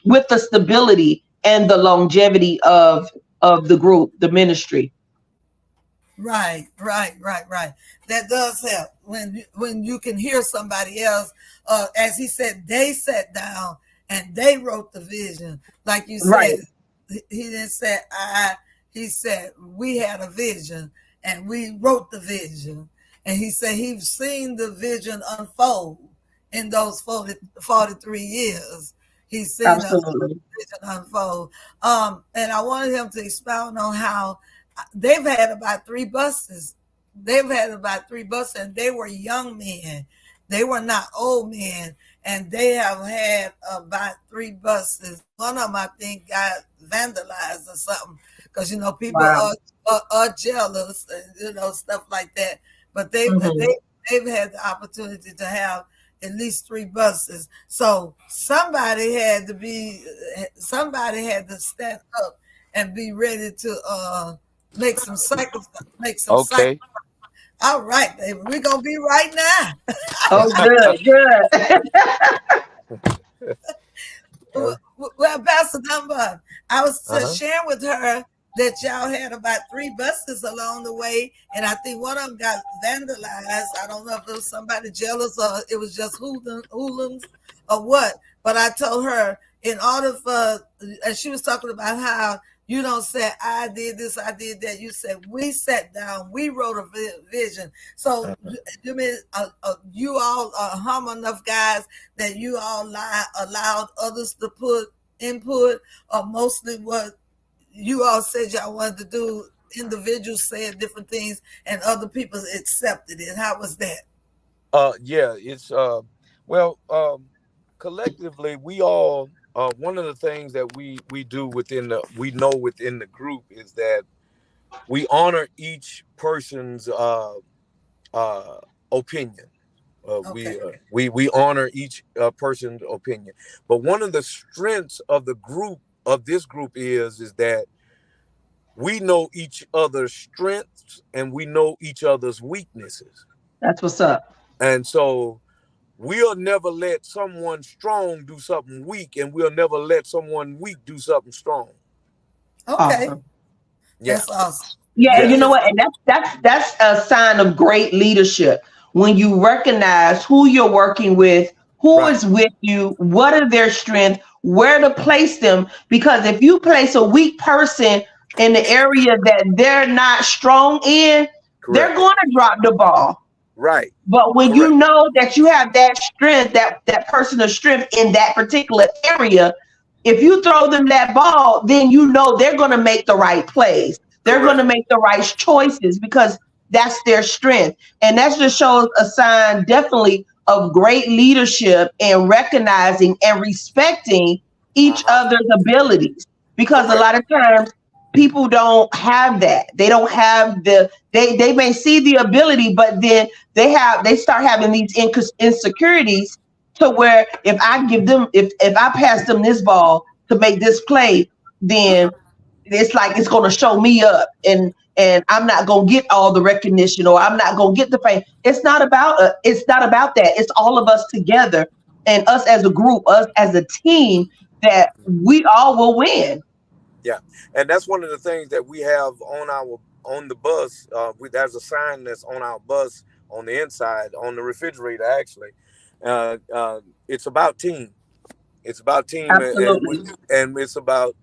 with the stability and the longevity of the group, the ministry.
Right, right, right, right. That does help when you can hear somebody else. As he said, they sat down and they wrote the vision. Like you
Right.
said, he didn't say I. He said we had a vision and we wrote the vision. And he said he's seen the vision unfold in those 43 years. He's seen a
Absolutely.
vision unfold. And I wanted him to expound on how they've had about three buses. They've had about three buses, and they were young men. They were not old men, and they have had about three buses. One of them, I think, got vandalized or something, because people
Wow.
are jealous and stuff like that. But
Hmm.
they've had the opportunity to have at least three buses. So somebody had to stand up and be ready to make some sacrifice. Make some sacrifice.
Okay.
All right, baby, we're gonna be right now.
Oh, good, good.
Uh,
Well, Pastor Dunbar, I was just
uh-huh.
sharing with her that y'all had about three buses along the way, and I think one of them got vandalized. I don't know if it was somebody jealous or it was just hooligans or what. But I told her in order for, and she was talking about how you don't say I did this, I did that. You said we sat down, we wrote a vision. So
Uh-huh.
you mean you all are humble enough guys that you all allowed others to put input, or mostly what you all said y'all wanted to do, individuals said different things and other people accepted it? How was that?
Yeah, it's well, collectively we all one of the things that we do within the group is that we honor each person's uh opinion.
Okay.
We honor each person's opinion. But one of the strengths of this group is that we know each other's strengths and we know each other's weaknesses.
That's what's up.
And so we'll never let someone strong do something weak, and we'll never let someone weak do something strong.
Okay.
Awesome.
Yeah.
That's awesome.
Yeah, and
Yeah.
you
That
know
is.
what? And that's a sign of great leadership when you recognize who you're working with, who
Right.
is with you, what are their strengths, where to place them. Because if you place a weak person in the area that they're not strong in, they're
Correct.
going to drop the ball.
Right.
But when you
Correct.
know that you have that strength, that personal strength in that particular area, if you throw them that ball, then you know they're going to make the right plays. They're going to
Correct.
make the right choices because that's their strength. And that just shows a sign definitely of great leadership and recognizing and respecting each
Uh-huh.
other's abilities. Because a
Correct.
lot of times people don't have that. They don't have they may see the ability, but then they start having these insecurities to where if I pass them this ball to make this play, then it's like it's going to show me up, and I'm not going to get all the recognition, or I'm not going to get the fame. It's not about that. It's all of us together, and us as a group, us as a team, that we all will win.
Yeah, and that's one of the things that we have on the bus. There's a sign that's on our bus on the inside on the refrigerator. Actually, it's about team. It's about team,
Absolutely.
and it's about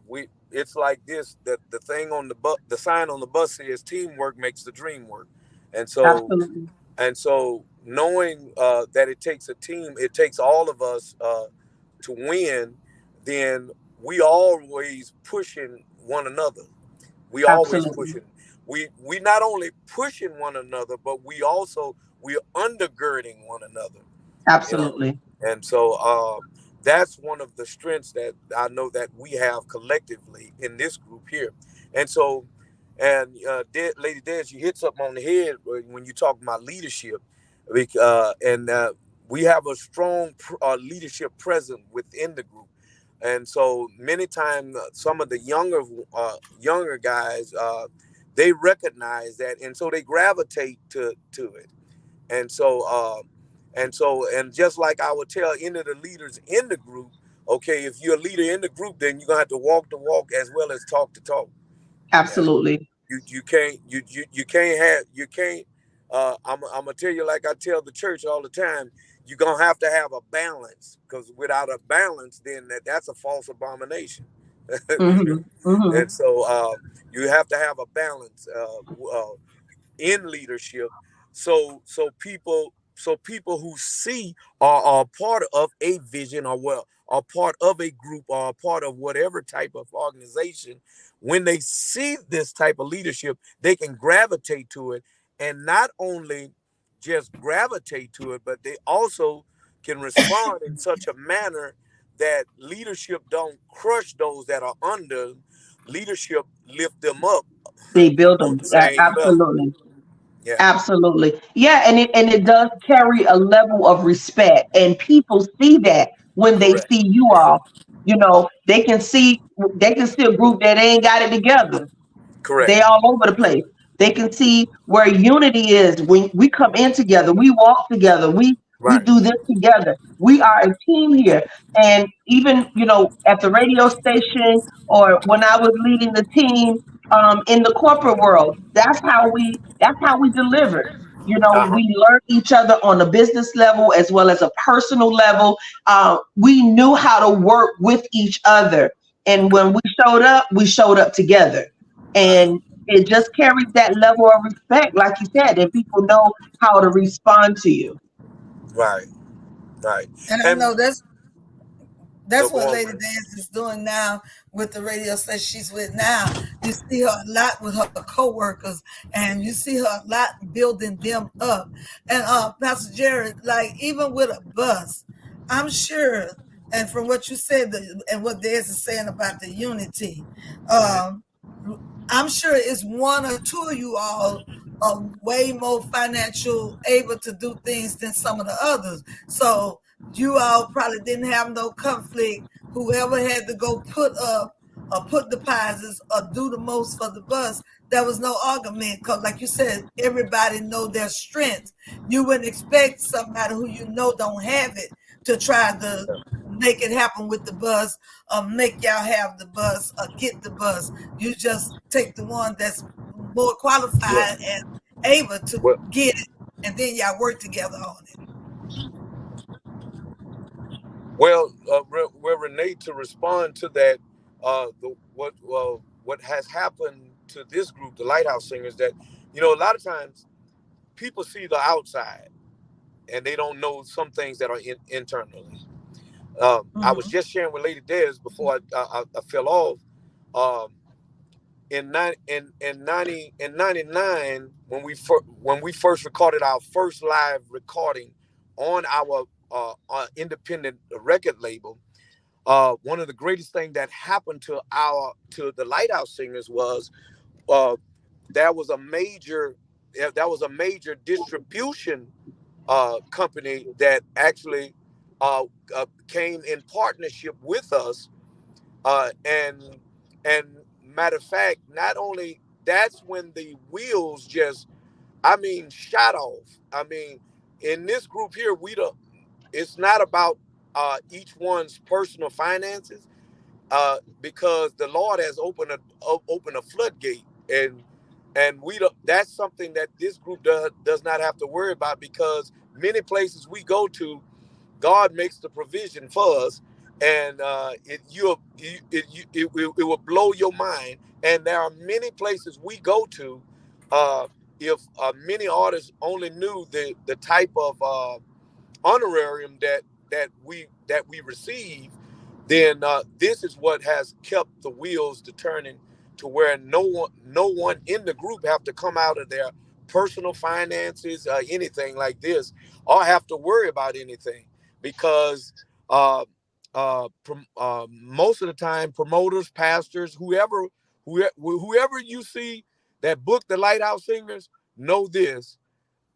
we. It's like this. That the thing on the sign on the bus says teamwork makes the dream work, and so
Absolutely.
knowing that it takes a team, it takes all of us to win, then we always pushing one another. We always
Absolutely.
pushing. We not only pushing one another, but we're undergirding one another. You know,
Absolutely.
and so that's one of the strengths that I know that we have collectively in this group here. And so, and Lady Des, you hit something on the head when you talk about leadership, and we have a strong leadership present within the group. And so many times, some of the younger guys, they recognize that, and so they gravitate to it. And so, and just like I would tell any of the leaders in the group, okay, if you're a leader in the group, then you're gonna have to walk the walk as well as talk the talk. Yeah.
Absolutely.
You can't. I'm gonna tell you like I tell the church all the time. You're gonna have to have a balance, because without a balance, then that's a false abomination.
Hmm. Hmm.
And so you have to have a balance. In leadership, so people who see are part of a vision, or well, are part of a group, or part of whatever type of organization. When they see this type of leadership, they can gravitate to it, and not only just gravitate to it, but they also can respond in such a manner that leadership don't crush those that are under. Leadership lift them up
They build
on
them.
the same level.
Absolutely.
Yeah.
Absolutely. Yeah, and it does carry a level of respect, and people see that when they
Correct.
see you all. They can see a group that ain't got it together.
Correct.
They all over the place. They can see where unity is when we come in together. We walk together. We
Right.
do this together. We are a team here. And even at the radio station, or when I was leading the team in the corporate world, that's how we delivered.
Uh-huh.
We learned each other on a business level as well as a personal level. We knew how to work with each other. And when we showed up together,
Uh-huh.
and it just carries that level of respect, like you said, and people know how to respond to you.
Right. Right.
And I
And
know that's
no, go
what
on,
Lady
Renee.
Dance is doing now with the radio station she's with now. You see her a lot with her coworkers, and you see her a lot building them up. And Pastor Jared, like even with a bus, I'm sure, and from what you said, and what Dez is saying about the unity,
Mhm.
um, I'm sure it's one or two of you all are way more financial able to do things than some of the others. So you all probably didn't have no conflict. Whoever had to go put up or put deposits or do the most for the bus, there was no argument, because like you said, everybody know their strengths. You wouldn't expect somebody who you know don't have it to try to make it happen with the bus, or make y'all have the bus or get the bus. You just take the one that's more
Well,
qualified and able to
well,
get it, and then y'all work together on it.
well, Renee, to respond to that, what has happened to this group, the Lighthouse Singers, that a lot of times people see the outside and they don't know some things that are internally. I was
Mhm.
just sharing with Lady Des before I fell off. Um, in 99, when we first recorded our first live recording on our independent record label, one of the greatest things that happened to the Lighthouse Singers was uh, there was a major there was a major distribution company that actually came in partnership with us, and matter of fact, not only that's when the wheels just, I mean, shot off. I mean, in this group here, we don't. It's not about each one's personal finances, because the Lord has opened a floodgate, and we don't. That's something that this group does not have to worry about, because many places we go to, God makes the provision for us, and it will blow your mind. And there are many places we go to. Uh, if many artists only knew the type of honorarium that we receive, then this is what has kept the wheels to turning, to where no one in the group have to come out of their personal finances, anything like this, or have to worry about anything, because uh, most of the time, promoters, pastors, whoever you see that book the Lighthouse Singers, know this: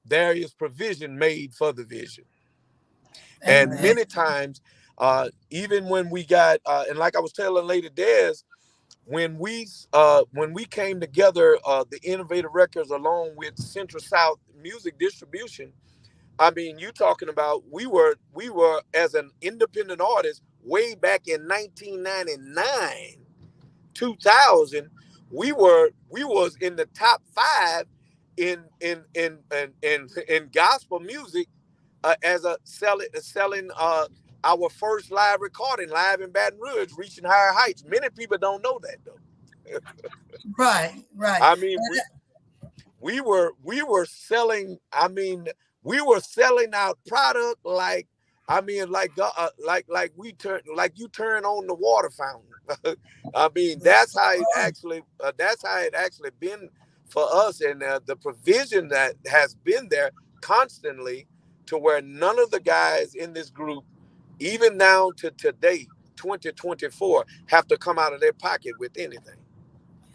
there is provision made for the vision. And
Amen.
many times, even when we got, and like I was telling Lady Des, when we came together, the Innovative Records along with Central South Music Distribution. I mean, you talking about, we were as an independent artist way back in 1999, 2000. we was in the top 5 in gospel music, as a selling our first live recording live in Baton Rouge, reaching higher heights. Many people don't know that though.
Right, right.
I mean, we were selling. I mean, we were selling our product like, I mean, like we turn, like you turn on the water fountain. I mean, that's how it actually been for us, and the provision that has been there constantly, to where none of the guys in this group, even now to today, 2024, have to come out of their pocket with anything.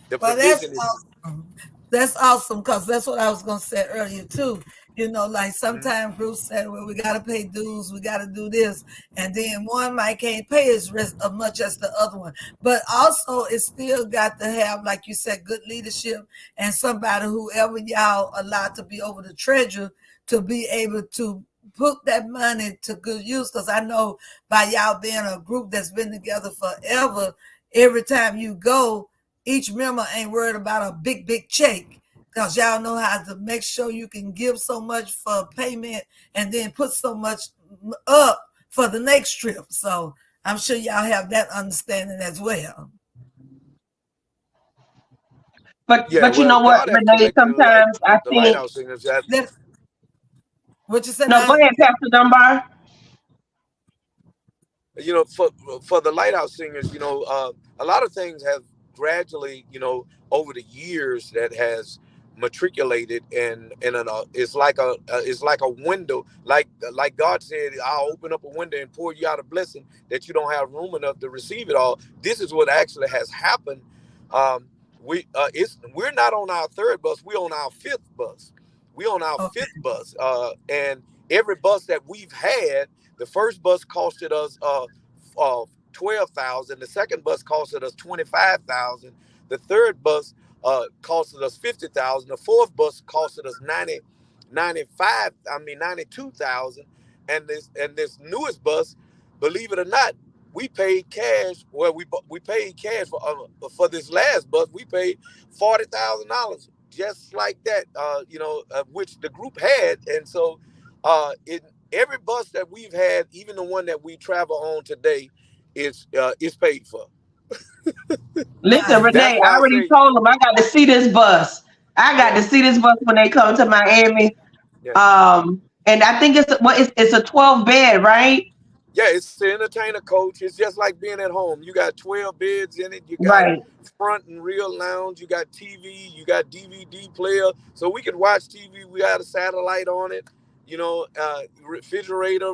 The
Well, that's
provision is.
awesome. That's awesome because that's what I was going to say earlier too. You know, like
Mhm.
sometimes groups say, "Well, we got to pay dues, we got to do this," and then one might can't pay as much as the other one. But also, it's still got to have, like you said, good leadership and somebody, whoever y'all allowed to be over the treasure, to be able to put that money to good use. Because I know by y'all being a group that's been together forever, every time you go, each member ain't worried about a big check, because y'all know how to make sure you can give so much for payment and then put so much up for the next trip. So I'm sure y'all have that understanding as well.
Yeah,
But you
well,
know what,
God have
Renee?
collected it, like
Sometimes I
the
think
lighthouse singers. That
That, what you said
no. Go
now?
ahead, Pastor Dunbar.
for the lighthouse singers, a lot of things have gradually, over the years, that has matriculated, and it's like a window, like God said, I'll open up a window and pour you out a blessing that you don't have room enough to receive it all. This is what actually has happened. um we're not on our third bus, we're on our fifth bus. We on our
Okay.
fifth bus, and every bus that we've had, the first bus costed us 12,000. The second bus costed us 25,000. The third bus costed us 50,000. The fourth bus costed us 95. I mean 92,000. And this newest bus, believe it or not, we paid cash. Well, we paid cash for this last bus. We paid $40,000 just like that. Which the group had, and so it every bus that we've had, even the one that we travel on today, is paid for.
Listen,
Nice.
Renee,
That's
I
why I
already
say,
told them I got to see this bus. I got
yeah,
to see this bus when they come to Miami.
yeah,
And I think it's a 12 bed, right?
yeah. It's the entertainer coach. It's just like being at home. You got 12 beds in it. You got
Right.
front and rear lounge. You got TV. You got DVD player, so we can watch TV. We got a satellite on it. Refrigerator,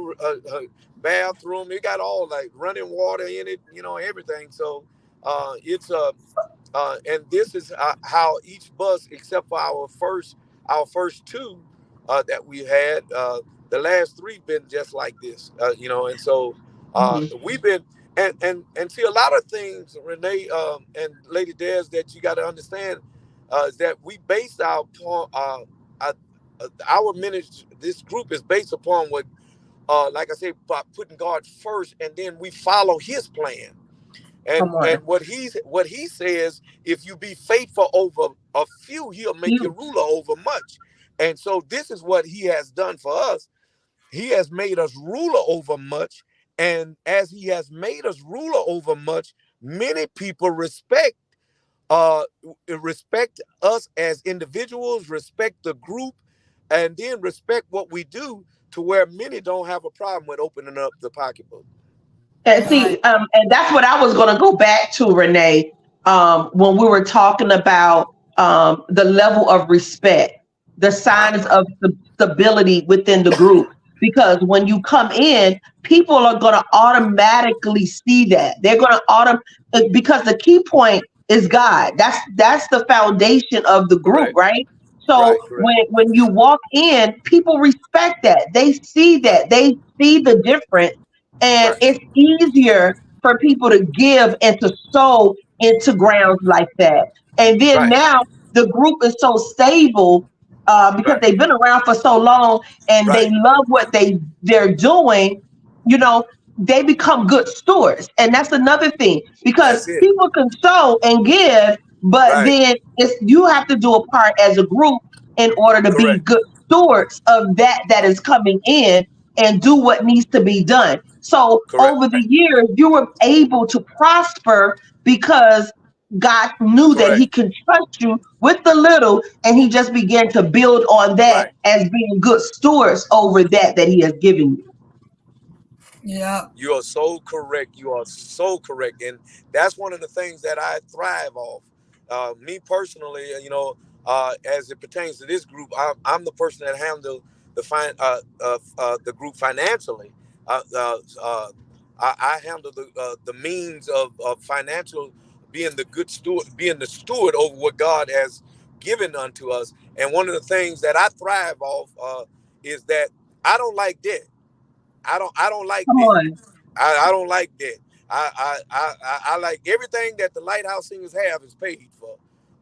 bathroom. It got all, like, running water in it. Everything. So it's and this is how each bus, except for our first two that we had, the last three been just like this, and so
Mhm.
we've been, and see, a lot of things, Renee, and Lady Des, that you got to understand, is that we base uh, our ministry. This group is based upon what, like I say, by putting God first, and then we follow His plan.
Come
And
on.
what he says, if you be faithful over a few, He'll make you
You.
ruler over much. And so this is what He has done for us. He has made us ruler over much. And as He has made us ruler over much, many people uh respect us as individuals, respect the group, and then respect what we do, to where many don't have a problem with opening up the pocketbook.
And
Right.
see, and that's what I was going to go back to, Renee, when we were talking about the level of respect, the signs
Uh-huh.
of stability within the group. Because when you come in, people are going to automatically see that. They're going to because the key point is God. That's the foundation of the group,
Correct.
right? So
Right. Correct.
when you walk in, people respect that. They see
Right.
that. They see the difference, and
Right.
it's easier for people to give and to sow into grounds like that. And then
Right.
now the group is so stable because
Right.
they've been around for so long and they
Right.
love what they're doing. You know, they become good stewards, and that's another thing because
That's it.
people can sow and give. But
Right.
then you have to do a part as a group in order to be
Correct.
good stewards of that is coming in and do what needs to be done. So
Correct.
over the years, you were able to prosper because God knew that
Correct.
He can trust you with the little, and He just began to build on that
Right.
as being good stewards over that He has given you.
Yeah.
You are so correct. You are so correct, and that's one of the things that I thrive off. Me personally, as it pertains to this group, I'm the person that handle the group financially. Uh, uh, uh, I handle the means of financial, being the good steward, being the steward over what God has given unto us. And one of the things that I thrive off is that I don't like debt. I don't like
Come
debt.
on.
I don't like that. I like everything that the Lighthouse Singers have is paid for.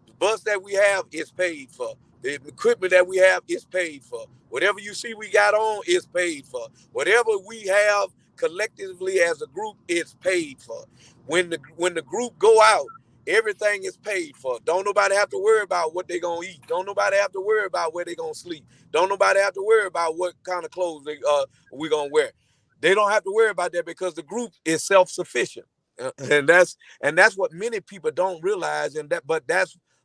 The bus that we have is paid for. The equipment that we have is paid for. Whatever you see we got on is paid for. Whatever we have collectively as a group is paid for. When the group go out, everything is paid for. Don't nobody have to worry about what they're gonna eat. Don't nobody have to worry about where they're gonna sleep. Don't nobody have to worry about what kind of clothes we gonna wear. They don't have to worry about that because the group is self-sufficient. And that's what many people don't realize, but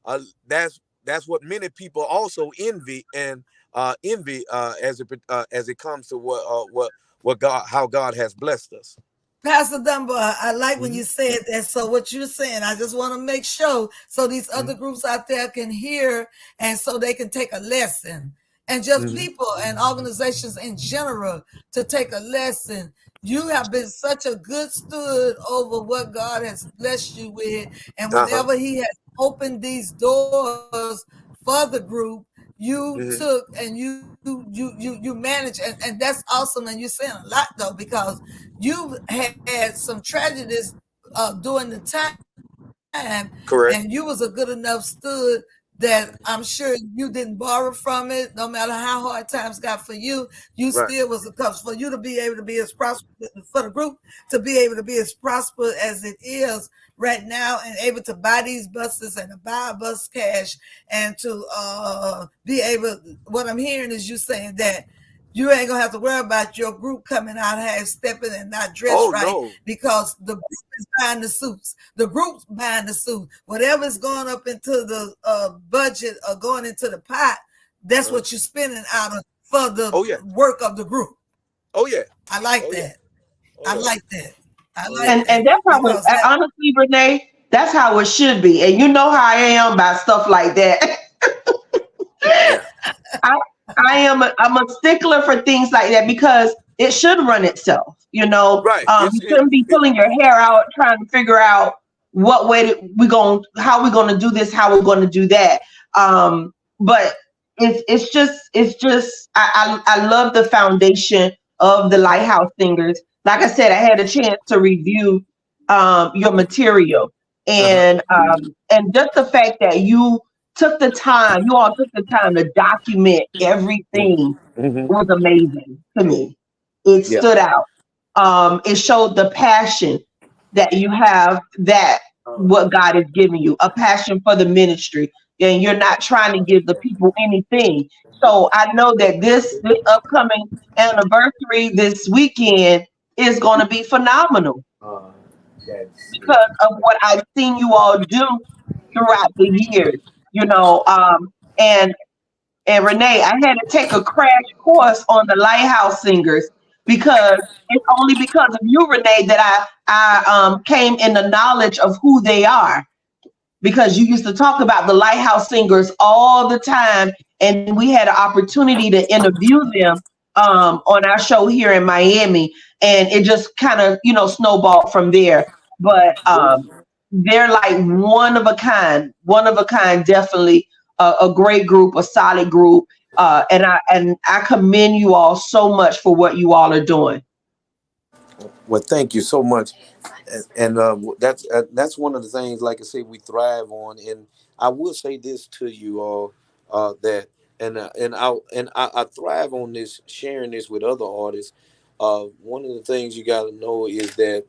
uh, that's what many people also envy as it comes to what God how God has blessed us.
Pastor Dunbar, I like when
Mm-hmm.
you said that. So what you're saying, I just want to make sure so these other groups out there can hear and so they can take a lesson. And just
Mm-hmm.
people and organizations in general to take a lesson. You have been such a good steward over what God has blessed you with. And
Uh-huh.
whenever He has opened these doors for the group, you
Mm-hmm.
took and you manage, and that's awesome. And you're saying a lot though, because you've had some tragedies during the time, and you was a good
Correct.
enough stud that I'm sure you didn't borrow from it. No matter how hard times got for you still was a cause for you to be able to be as prosperous, for the group to be able to be as prosperous as it is right now, and able to buy these buses and to buy a bus cash, and to be able. What I'm hearing is you saying that you ain't gonna have to worry about your group coming out half stepping and not dressed
Oh
right,
no.
because the group is buying the suits. The group's buying the suit. Whatever's going up into the budget or going into the pot, that's
Uh,
what you're spending out of for the
oh yeah.
work of the group.
Oh yeah.
I like
Oh yeah.
that.
Oh
I
yeah.
like that. I
Oh yeah.
like
And
that
that's how it,
because that.
honestly, Renee, that's how it should be. And you know how I am about stuff like that.
Yeah.
I I'm a stickler for things like that because it should run itself.
Right.
You shouldn't be pulling your hair out trying to figure out what way we going how we're going to do this, how we're going to do that. But it's just I love the foundation of the Lighthouse Singers. Like I said, I had a chance to review your material,
Uh-huh.
and just the fact that you all took the time to document everything
Mm-hmm.
was amazing to me. It
Yeah.
stood out. It showed the passion that you have, that what God has given you, a passion for the ministry, and you're not trying to give the people anything. So I know that this upcoming anniversary this weekend is going to be phenomenal because of what I've seen you all do throughout the years. You know, and Renee, I had to take a crash course on the Lighthouse Singers because it's only because of you, Renee, that I came in the knowledge of who they are, because you used to talk about the Lighthouse Singers all the time, and we had an opportunity to interview them on our show here in Miami, and it just kind of snowballed from there. But they're like one of a kind, definitely a great group, a solid group, and I commend you all so much for what you all are doing.
Well, thank you so much, and that's one of the things, like I say, we thrive on. And I will say this to you all, that and I thrive on this, sharing this with other artists. One of the things you got to know is that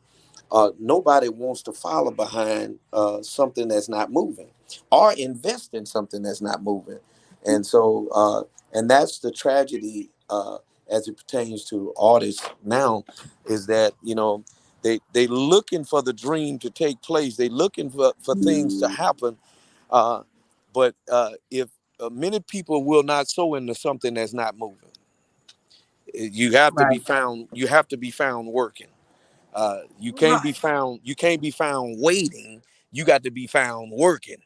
nobody wants to follow behind something that's not moving, or invest in something that's not moving. And so, and that's the tragedy as it pertains to artists now, is that, they looking for the dream to take place. They looking for things to happen. But if many people will not sow into something that's not moving, you have to be
Right.
found. You have to be found working. You can't be
Right.
found. You can't be found waiting. You got to be found working.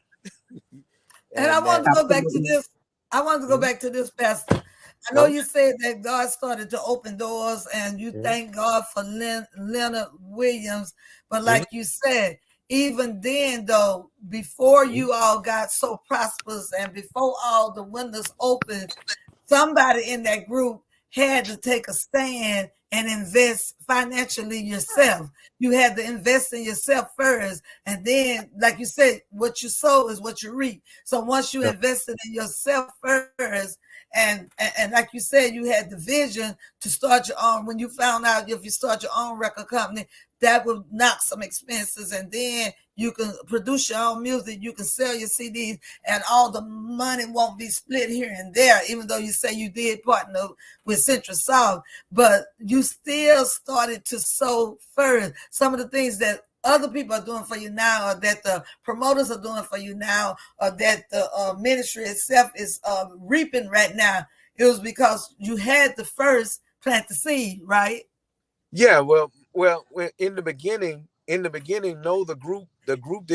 And I
And
wanted
that.
to go back to
Absolutely.
this. I wanted to go
Mhm.
back to this, Pastor. I know
No.
you said that God started to open doors and you
Mhm.
thank God for Leonard Williams. But
Mhm.
like you said, even then, though, before
Mhm.
you all got so prosperous and before all the windows opened, somebody in that group had to take a stand and invest financially yourself. You had to invest in yourself first. And then, like you said, what you sow is what you reap. So once you
Yeah.
invested in yourself first, and like you said, you had the vision to start your own. When you found out if you start your own record company, that would knock some expenses, and then you can produce your own music, you can sell your CDs, and all the money won't be split here and there, even though you say you did partner with Central South, but you still started to sow first. Some of the things that other people are doing for you now, or that the promoters are doing for you now, or that the ministry itself is reaping right now, it was because you had to first plant the seed, right?
Yeah. Well. In the beginning, no, the group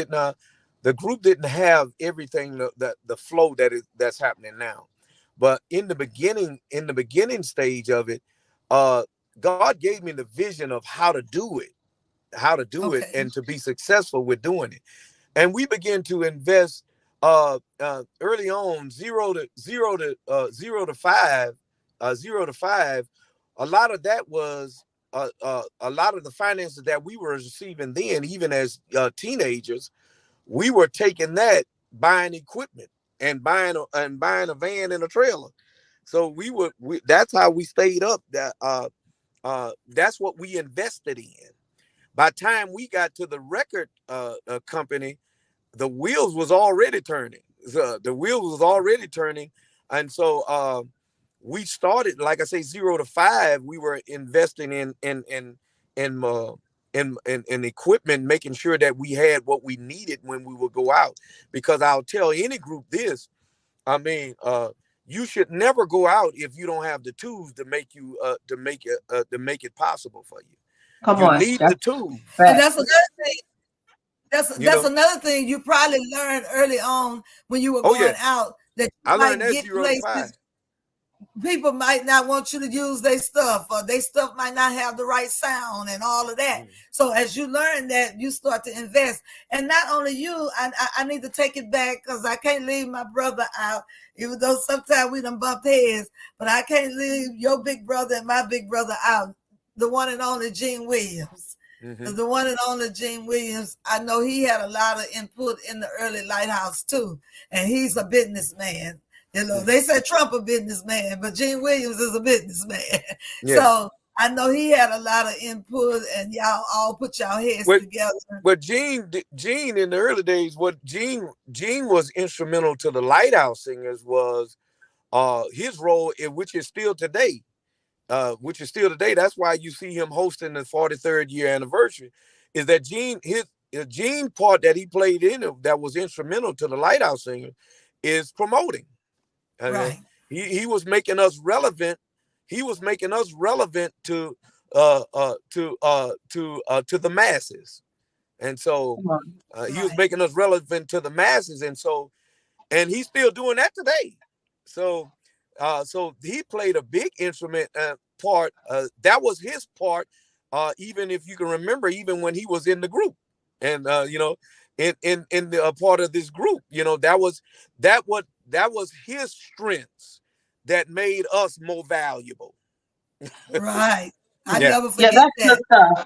didn't have everything, the flow that's happening now. But in the beginning stage of it, uh, God gave me the vision of how to do it,
Okay.
and to be successful with doing it. And we began to invest early on, zero to five. A lot of that was a lot of the finances that we were receiving then, even as teenagers. We were taking that, buying equipment, and buying a van and a trailer. So that's how we stayed up. That's what we invested in. By the time we got to the record company, the wheels was already turning. The wheels was already turning, and so we started, like I say, 0 to 5. We were investing in equipment, making sure that we had what we needed when we would go out. Because I'll tell any group this. I mean, you should never go out if you don't have the tools to make it possible for you.
Come
You
on.
need the
That's
tools.
And
fact.
that's another thing.
You
That's
know.
another thing you probably learned early on when you were
Oh yeah,
going out, that you
I learned
might
that
get
0 to 5.
places. People might not want you to use their stuff, or their stuff might not have the right sound and all of that.
Mm.
So as you learn that, you start to invest. And not only you, I need to take it back because I can't leave my brother out, even though sometimes we done bumped heads, but I can't leave your big brother and my big brother out. The one and only Gene Williams.
Hmm.
The one and only Gene Williams, I know he had a lot of input in the early Lighthouse too. And he's a businessman. You know, they said Trump a businessman, but Gene Williams is a businessman.
Yeah.
So I know he had a lot of input, and y'all all put y'all heads
What
together.
what Gene in the early days, what Gene was instrumental to the Lighthouse Singers was his role, in which is still today. That's why you see him hosting the 43rd year anniversary. Is that Gene part that he played in it, that was instrumental to the Lighthouse Singer, is promoting. I mean,
Right,
he was making us relevant. He was making us relevant to the masses. And so
Come on.
he was
right,
making us relevant to the masses. And he's still doing that today. So he played a big instrument part. That was his part. Even if you can remember, even when he was in the group, and in the part of this group, that was his strengths that made us more valuable.
right. I
Yeah,
never
Yeah,
forget
that's good
that.
stuff.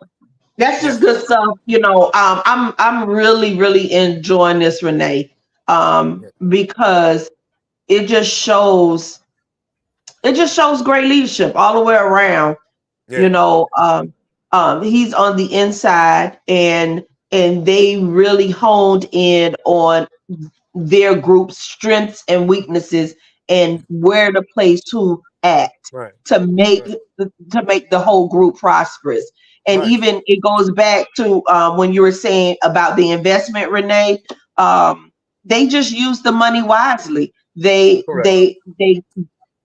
That's
yeah,
just good stuff. I'm really, really enjoying this, Renee.
yeah,
Because it just shows great leadership all the way around. You
yeah.
know, He's on the inside, and they really honed in on their group's strengths and weaknesses and where to place who at
Right.
to make
Right.
the whole group prosperous. And
Right.
even it goes back to when you were saying about the investment, Renee. They just use the money wisely. They
Correct.
they they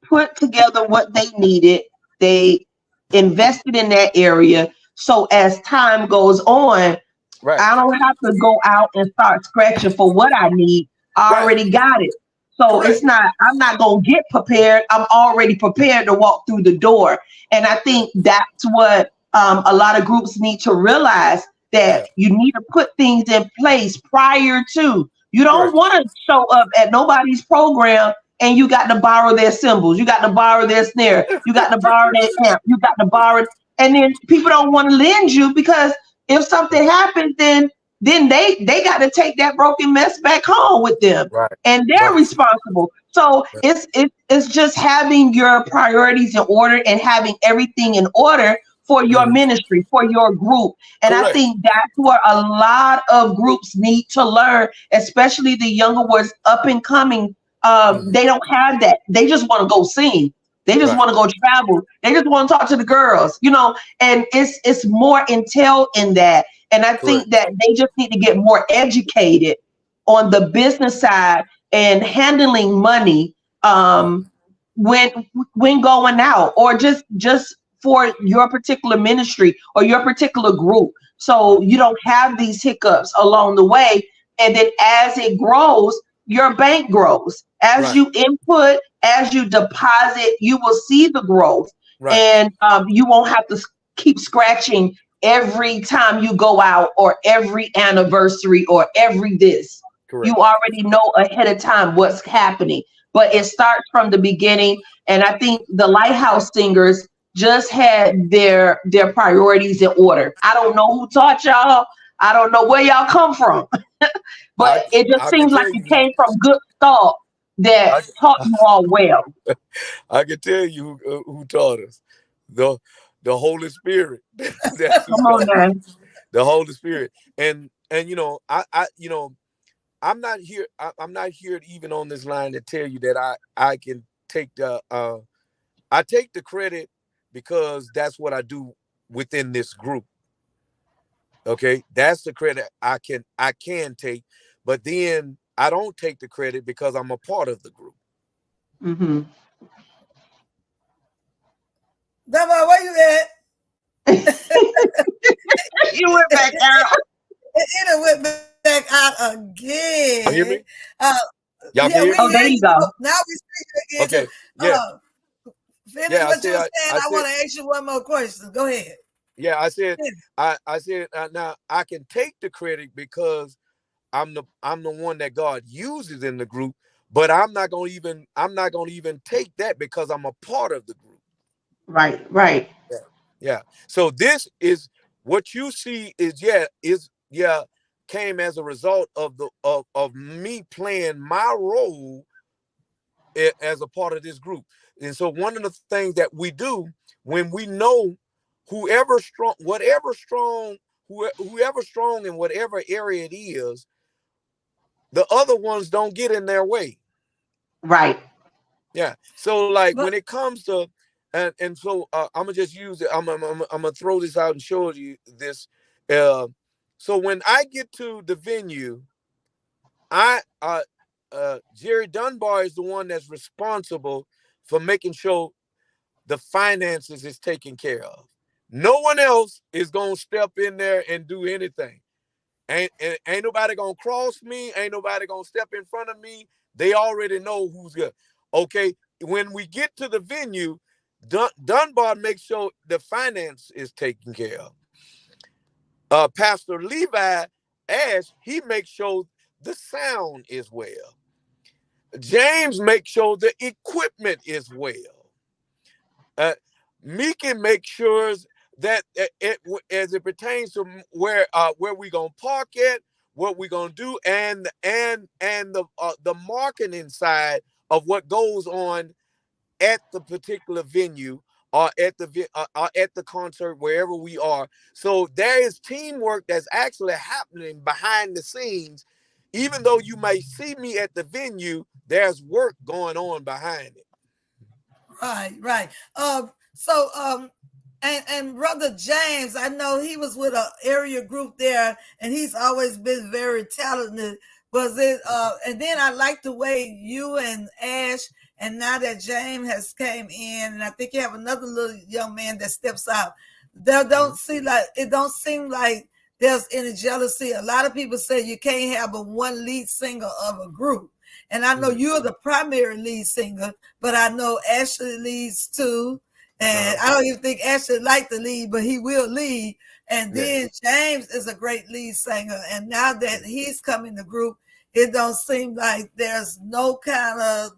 put together what they needed. They invested in that area. So as time goes on,
Right.
I don't have to go out and start scratching for what I need. I
Right.
already got it. So
Correct.
I'm not going to get prepared. I'm already prepared to walk through the door. And I
Yeah.
think that's what a lot of groups need to realize, that
Yeah.
you need to put things in place prior to. You don't
Correct.
want to show up at nobody's program and you got to borrow their cymbals. You got to borrow their snare. You got to borrow their amp. You got to borrow it. And then people don't want to lend you, because if something happens, then they got to take that broken mess back home with them,
Right.
and they're
Right.
responsible. So
Right.
it's just having your priorities in order and having everything in order for your
Mhm.
ministry, for your group. And I
Correct.
think that's what a lot of groups need to learn, especially the younger ones, up and coming.
Mhm.
They don't have that. They just want to go sing. They just
Right.
want to go travel. They just want to talk to the girls, and it's more intel in that. And I
Correct.
think that they just need to get more educated on the business side and handling money,
Right.
when going out, or just for your particular ministry or your particular group, so you don't have these hiccups along the way. And then as it grows, your bank grows. As
Right.
you input, as you deposit, you will see the growth.
Right.
And you won't have to keep scratching every time you go out, or every anniversary, or every this. You
Correct.
already know ahead of time what's happening, but it
Right.
starts from the beginning. And I think the Lighthouse Singers just had their priorities in order. I don't know who taught y'all. I don't know where y'all come from,
I
but it just
I can
seems like
tell
it
you.
came from good thought that
I
taught you all well.
I can tell you who taught us. The the Holy Spirit. That's who
Come on
taught us.
now.
The Holy Spirit. And I'm not here. I'm not here even on this line to tell you that I can take the I take the credit because that's what I do within this group. Okay, that's the credit I can take, but then I don't take the credit because I'm a part of the group.
Hmm.
Dama, where you at?
You went back out.
It went back out
You
again.
hear me?
Uh,
Y'all
yeah,
can
we
hear
Oh,
me?
hear
there you
you.
go.
Now we see you again too.
Okay. Yeah.
Finish
Yeah. I
what you
said.
were
I,
saying.
I
I want
said.
to ask you one more question. Go ahead.
Yeah. I said.
Finish.
I said. Now I can take the credit because I'm the one that God uses in the group, but I'm not gonna even take that because I'm a part of the group.
Right, right,
Yeah. Yeah. So this is what you see is came as a result of of me playing my role as a part of this group. And so one of the things that we do when we know whoever strong, whatever strong, whoever strong in whatever area it is, the other ones don't get in their way.
right.
Yeah. So like
But
when it comes to and so I'm gonna just use it. I'm gonna throw this out and show you this. Uh, so when I get to the venue, I Jerry Dunbar is the one that's responsible for making sure the finances is taken care of. No one else is gonna step in there and do anything. Ain't nobody gonna cross me. Ain't nobody gonna step in front of me. They already know who's good. Okay, when we get to the venue, Dunbar makes sure the finance is taken care of. Pastor Levi Ash, he makes sure the sound is well. James makes sure the equipment is well. Uh, Meekin makes sure that as it pertains to where we gonna park at, what we gonna do, and the marketing side of what goes on at the particular venue are at the concert, wherever we are. So there is teamwork that's actually happening behind the scenes. Even though you may see me at the venue, there's work going on behind it.
Right, right. And brother James, I know he was with an area group there, and he's always been very talented. Was it? And then I like the way you and Ash, and now that James has came in, and I think you have another little young man that steps out. There don't see like it don't seem like there's any jealousy. A lot of people say you can't have but one lead singer of a group. And I know you're the primary lead singer, but I know Ashley leads too. And I don't even think Ashley liked the lead, but he will lead. And then James is a great lead singer. And now that he's come in the group, it don't seem like there's no kind of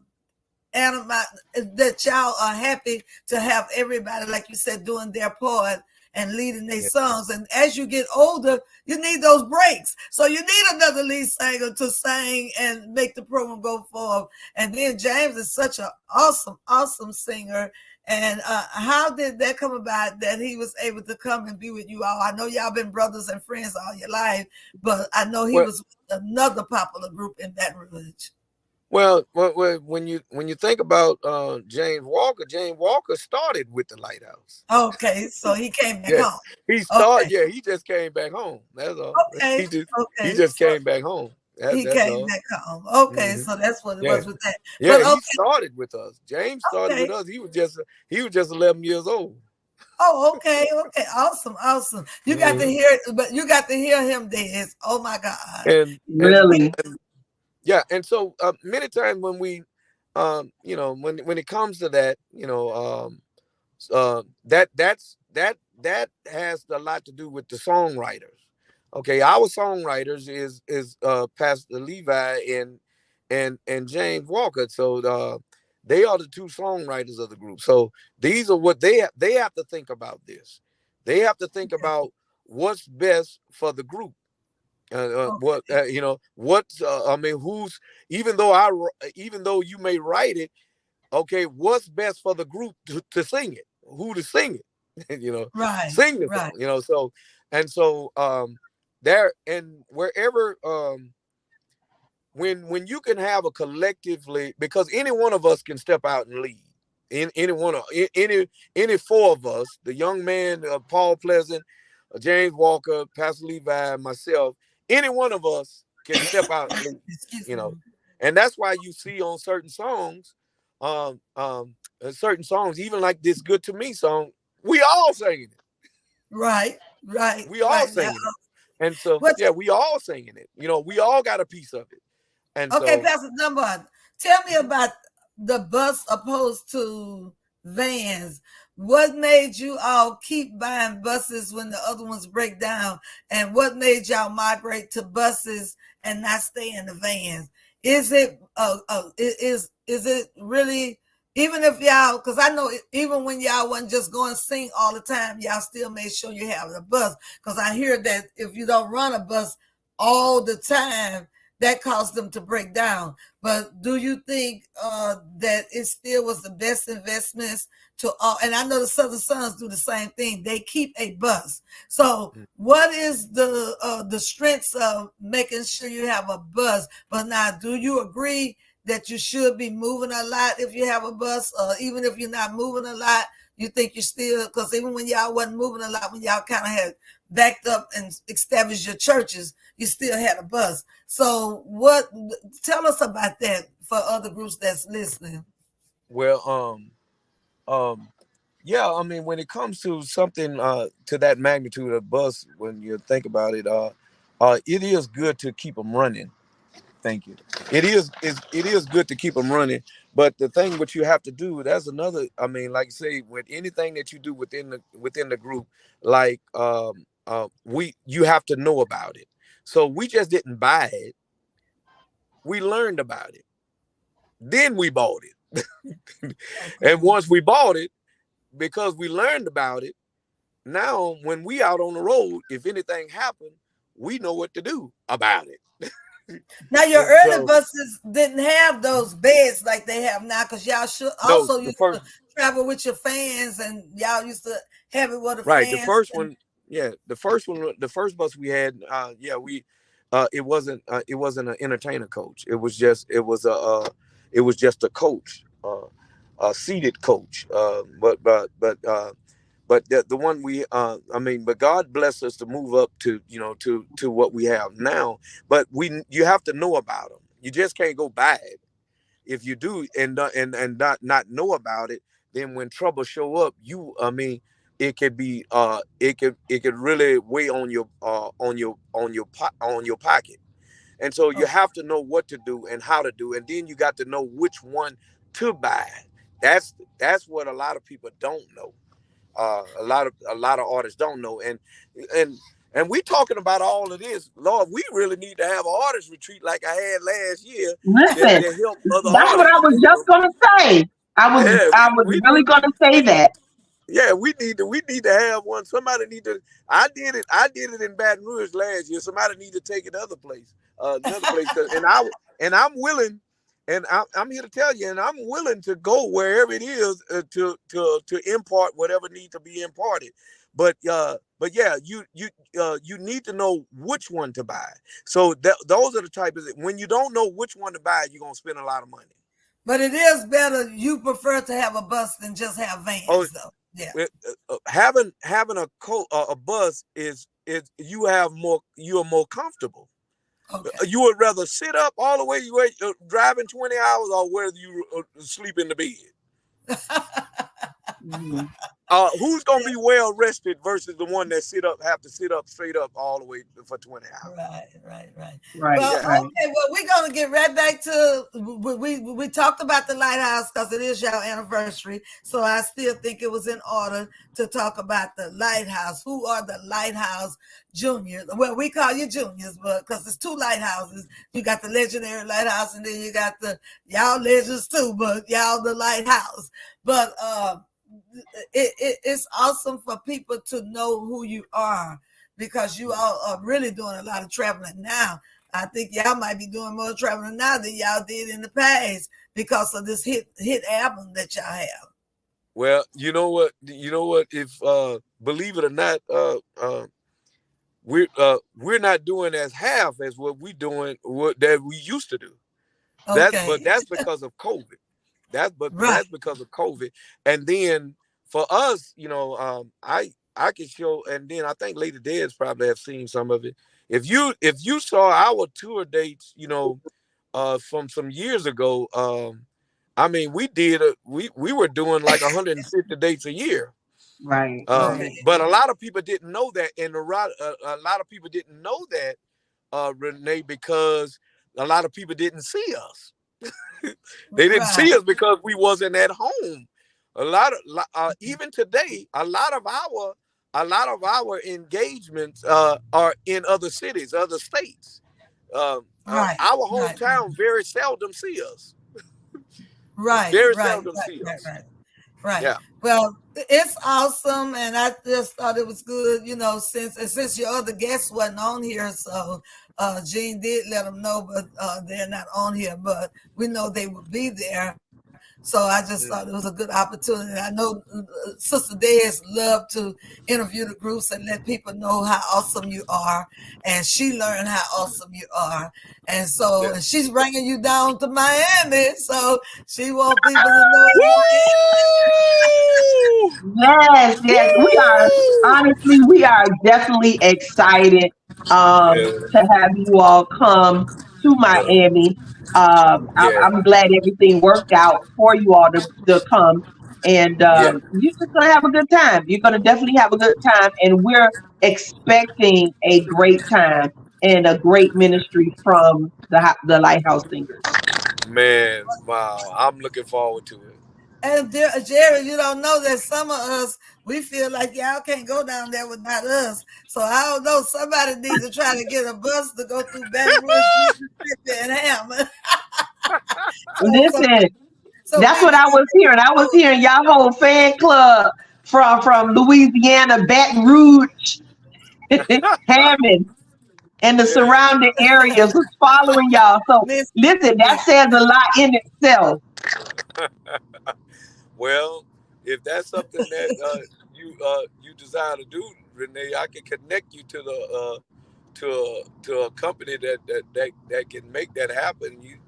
that y'all are happy to have everybody, like you said, doing their part and leading their songs. And as you get older, you need those breaks. So you need another lead singer to sing and make the program go forward. And then James is such an awesome singer. And how did that come about that he was able to come and be with you all? I know y'all been brothers and friends all your life, but I know he was with another popular group in Baton Rouge.
Well, when you think about James Walker started with the Lighthouse.
Okay, so he came back home.
He started. Okay. Yeah, he just came back home. That's all.
Okay,
he just came back home.
He came back home. Okay, so that's what it was with that.
Yeah, but, he started with us. James started with us. He was just 11 years old.
Oh, okay, awesome. You got to hear, but you got to hear him dance. Oh my God!
And
really.
Yeah, and so many times when we, when it comes to that, that has a lot to do with the songwriters. Okay, our songwriters is Pastor Levi and James Walker. So they are the two songwriters of the group. So these are what they have to think about this. They have to think about what's best for the group. Who's even though you may write it, okay, what's best for the group to sing it, who to sing it,
right,
sing the song, so there and wherever when you can have a collectively, because any one of us can step out and lead. Any four of us, the young man, Paul Pleasant, James Walker, Pastor Levi, myself, any one of us can step out and lead, and that's why you see on certain songs, even like this "Good to Me" song, we all singing it.
Right.
We all singing it. And so, we all singing it. We all got a piece of it. And
okay, Pastor Dunbar, tell me about the bus opposed to vans. What made you all keep buying buses when the other ones break down? And what made y'all migrate to buses and not stay in the vans? Is it is it really, even if y'all, because I know even when y'all wasn't just going to sing all the time, y'all still made sure you have a bus. Because I hear that if you don't run a bus all the time, that caused them to break down. But do you think that it still was the best investments to all? And I know the Southern Sons do the same thing. They keep a bus. So what is the strengths of making sure you have a bus? But now, do you agree that you should be moving a lot if you have a bus? Or even if you're not moving a lot, you think you still, because even when y'all wasn't moving a lot, when y'all kind of had backed up and established your churches, you still had a bus. So tell us about that for other groups that's listening.
Well, yeah, I mean, when it comes to something to that magnitude of bus, when you think about it, it is good to keep them running. Thank you. It is good to keep them running, but the thing what you have to do, that's another. I mean, like I say, with anything that you do within the group, like you have to know about it. So we just didn't buy it. We learned about it. Then we bought it. And once we bought it, because we learned about it, now when we out on the road, if anything happened, we know what to do about it.
Now your
And
early
so
buses didn't have those beds like they have now, because y'all should
no,
also
the
used to
first
travel with your fans, and y'all used to have it with the
right, the
fans.
first one, yeah, the first bus we had, yeah, we it wasn't an entertainer coach. It was just a coach, a seated coach. But the one I mean, but God bless us to move up to, to what we have now. But you have to know about them. You just can't go buy it. If you do and not know about it, then when trouble show up, I mean, it could be it could really weigh on your pocket. And so you
Oh,
have to know what to do and how to do, and then you got to know which one to buy. That's what a lot of people don't know. A lot of artists don't know, and and we talking about all of this. Lord, we really need to have an artist retreat like I had last year
Listen,
that help other
that's what I
artists.
was just gonna say.
Yeah,
I was
we
really gonna say that.
yeah, we need to have one. Somebody need to. I did it in Baton Rouge last year. Somebody need to take it another place. And I'm willing, and I'm here to tell you, and I'm willing to go wherever it is to impart whatever needs to be imparted. But yeah, you need to know which one to buy. So those are the type of, when you don't know which one to buy, you're gonna spend a lot of money.
but it is better. You prefer to have a bus than just have
Oh,
vans, though. Yeah.
having a bus is you are more comfortable.
Okay.
You would rather sit up all the way driving 20 hours, or whether you sleep in the bed.
Mhm.
Who's gonna be well rested versus the one that have to sit up straight up all the way for 20 hours?
Right.
Right,
Well,
Yeah.
right.
okay. Well, we're gonna get right back to we talked about the lighthouse because it is your anniversary. So I still think it was in order to talk about the lighthouse. Who are the lighthouse juniors? Well, we call you juniors, but because there's two lighthouses, you got the legendary lighthouse, and then you got the y'all legends too, but y'all the lighthouse. But it's awesome for people to know who you are, because you all are really doing a lot of traveling now. I think y'all might be doing more traveling now than y'all did in the past because of this hit album that y'all have.
Well, you know what? If believe it or not, we're not doing as half as what we doing what that we used to do.
Okay.
That's because of COVID.
Right.
That's because of COVID. And then for us, I can show, and then I think Lady Dez probably have seen some of it. If you saw our tour dates, from some years ago, I mean, we were doing like 150 dates a year.
Right,
Okay.
right.
But a lot of people didn't know that, and a lot of people didn't know that, Renee, because a lot of people didn't see us. They didn't
Right.
see us because we wasn't at home. Even today, a lot of our engagements are in other cities, other states.
Right.
Our
Right.
hometown very seldom see us.
Right.
Very
Right.
seldom
Right.
see
Right.
us.
Right. Right.
Yeah,
Well, it's awesome, and I just thought it was good, since your other guests wasn't on here, so Gene did let them know, but they're not on here, but we know they will be there. So I just thought it was a good opportunity. I know Sister Des love to interview the groups and let people know how awesome you are, and she learned how awesome you are, and
yeah.
so and she's bringing you down to Miami, so she want people to know how.
Woo!
Yes, yes.
Woo!
We are definitely excited
Yeah,
to have you all come to
uh,
Miami.
yeah,
I'm glad everything worked out for you all to come. And
yeah.
you're just going to have a good time. You're going to definitely have a good time. And we're expecting a great time and a great ministry from the Lighthouse Singers.
Man, wow. I'm looking forward to it.
And Jerry, you don't know that some of us, we feel like y'all can't go down there without us. So I don't know. Somebody needs to try to get a bus to go through Baton Rouge, Mississippi, and Hammond. so, so,
Listen,
so
that's what
people
I
can
was hearing. I was
go.
hearing y'all whole fan club from Louisiana, Baton Rouge, Hammond, and the surrounding areas was following y'all. So listen, that says a lot in itself.
Well, if that's something that you desire to do, Renee, I can connect you to the to a company that can make that happen. You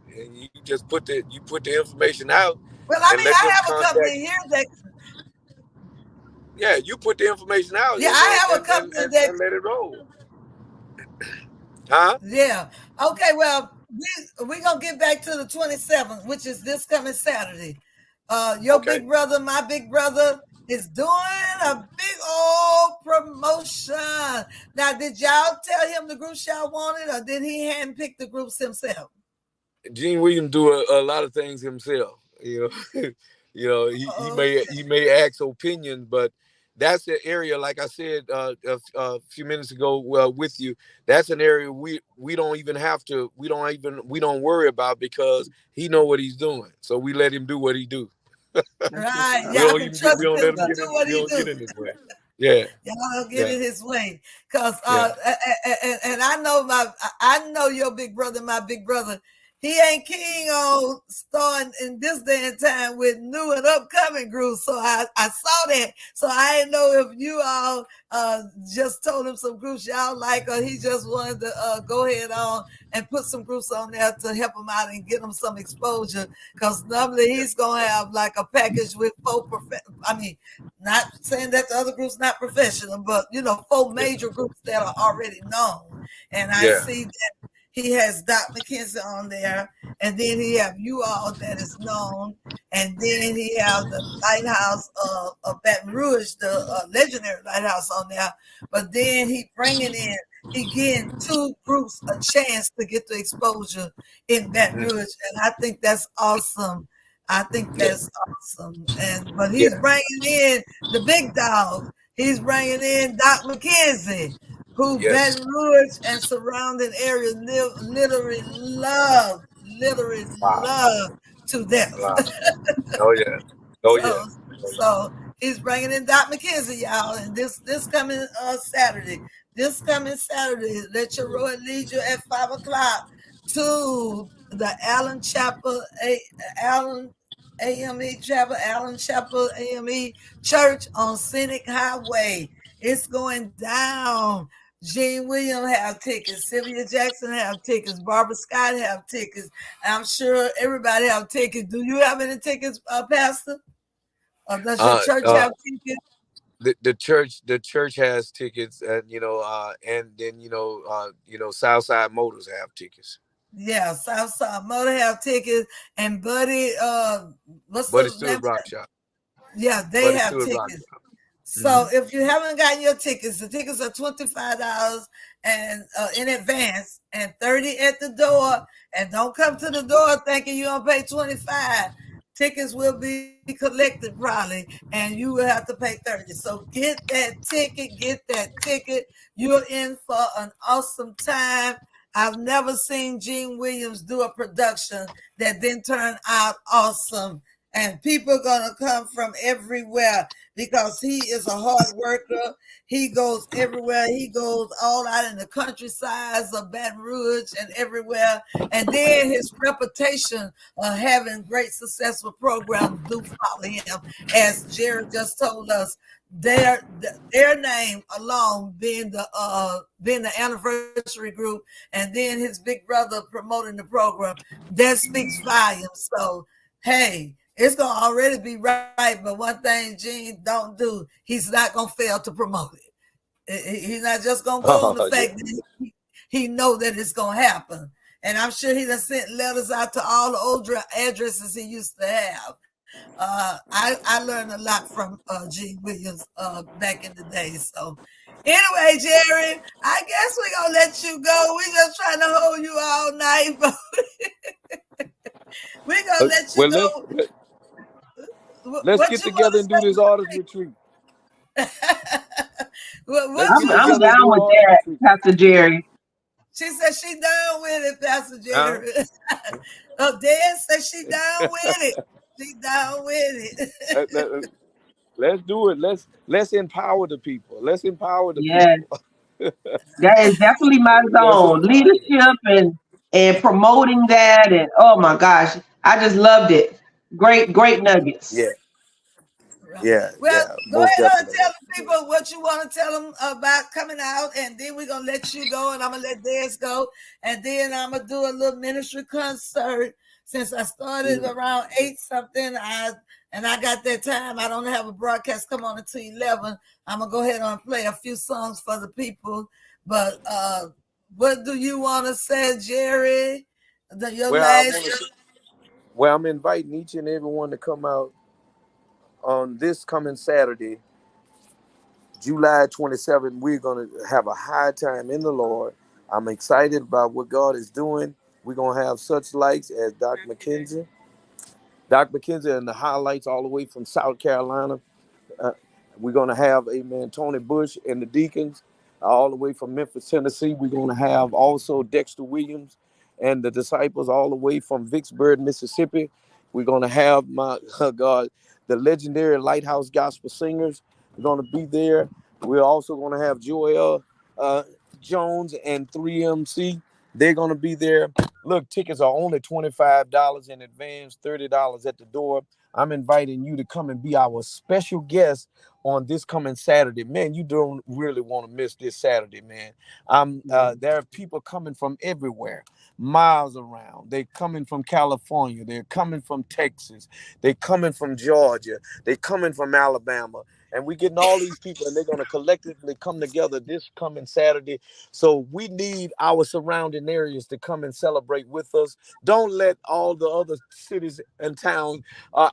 just put the information out
Well, I
and
mean,
let
I
them
have a
contact.
company here that.
Yeah, you put the information out
Yeah, I have a company that.
and let it roll. Huh?
Yeah. Okay. Well, we gonna get back to the 27th, which is this coming Saturday. Your
Okay.
big brother, my big brother, is doing a big old promotion. Now, did y'all tell him the groups y'all wanted, or did he handpick the groups himself?
Gene Williams do a lot of things himself. He may ask opinions, but that's the area. Like I said a few minutes ago with you, that's an area we don't even have to. We don't worry about because he know what he's doing. So we let him do what he do.
Right.
We
Y'all
don't
can
even
trust
we don't let
him
him
to
get
do
in.
what
We
he
don't
do.
get in his way. Yeah.
Y'all don't get
Yeah.
in his way, cause
Yeah.
and I know your big brother, my big brother. He ain't keen on starting in this day and time with new and upcoming groups. So I saw that. So I didn't know if you all just told him some groups y'all like, or he just wanted to go ahead on and put some groups on there to help him out and get him some exposure. Because normally he's gonna have like a package with not saying that the other group's not professional, but 4 major groups that are already known. And I
Yeah.
see that he has Doc McKenzie on there, and then he have you all that is known, and then he have the Lighthouse of Baton Rouge, the legendary Lighthouse on there. But then he getting 2 groups a chance to get the exposure in Baton Rouge, and I think that's awesome. I think that's awesome. But he's
Yeah.
bringing in the big dog. He's bringing in Doc McKenzie, who
Yes.
Baton Rouge and surrounding areas literally love
Wow.
to death.
Wow. Oh yeah. Oh yeah.
So, so he's bringing in Doc McKenzie, y'all, and this coming Saturday. This coming Saturday, let your road lead you at 5:00 to the Allen Chapel AME Church on Scenic Highway. It's going down. Gene Williams have tickets. Sylvia Jackson have tickets. Barbara Scott have tickets. I'm sure everybody have tickets. Do you have any tickets, Pastor? Or does your church have tickets?
The church has tickets, and and then Southside Motors have tickets.
Yeah, Southside Motor have tickets, and Buddy, what's
But it's
the
still
name?
Rock Shop.
Yeah, they
But it's
have
still Rock
tickets.
Shop.
So if you haven't gotten your tickets, the tickets are $25 and in advance and 30 at the door. And don't come to the door thinking you're gonna pay 25. Tickets will be collected probably, and you will have to pay 30. So get that ticket. You're in for an awesome time. I've never seen Gene Williams do a production that then turned out awesome. And people are gonna come from everywhere because he is a hard worker. He goes everywhere. He goes all out in the countryside of Baton Rouge and everywhere. And then his reputation of having great successful programs do follow him. As Jared just told us, their name alone being the anniversary group, and then his big brother promoting the program, that speaks volumes. So hey, it's gonna already be right, but one thing Gene don't do, he's not gonna fail to promote it. He's not just gonna go on the fact that he know that it's gonna happen. And I'm sure he done sent letters out to all the old addresses he used to have. I learned a lot from Gene Williams back in the day. So anyway, Jerry, I guess we're gonna let you go. We're just trying to hold you all night, but we're gonna let you go.
Let's get together and do this artist retreat.
I'm down with that, Pastor Jerry.
She said she down with it, Pastor Jerry. Dan said she down with it. She down with it.
Let's do it. Let's empower the people. Let's empower the people.
That is definitely my
That's a
zone. Leadership and promoting that, and oh my gosh, I just loved it. Great nuggets.
yeah,
Right.
yeah,
Well,
yeah,
go
most
ahead and
definitely.
tell the people what you want to tell them about coming out, and then we're gonna let you go, and I'm gonna let Des go, and then I'm gonna do a little ministry concert. Since I started
Mm.
around 8 something, I got that time. I don't have a broadcast come on until 11. I'm gonna go ahead and play a few songs for the people. But what do you want to say, Jerry? Your
Well, I
last.
want to. Well, I'm inviting each and everyone to come out on this coming Saturday, July 27th. We're going to have a high time in the Lord. I'm excited about what God is doing. We're going to have such lights as Dr. McKenzie, and the highlights all the way from South Carolina. Uh, we're going to have, amen, Tony Bush and the Deacons all the way from Memphis, Tennessee. We're going to have also Dexter Williams and the disciples all the way from Vicksburg, Mississippi. We're going to have, my God, the legendary Lighthouse Gospel Singers. We're going to be there. We're also going to have Joel uh, Jones and 3MC. They're going to be there. Look, tickets are only $25 in advance, $30 at the door. I'm inviting you to come and be our special guest on this coming Saturday. Man, you don't really want to miss this Saturday, man. There are people coming from everywhere, miles around. They're coming from California. They're coming from Texas. They're coming from Georgia. They're coming from Alabama. And we're getting all these people, and they're going to collectively come together this coming Saturday. So we need our surrounding areas to come and celebrate with us. Don't let all the other cities and towns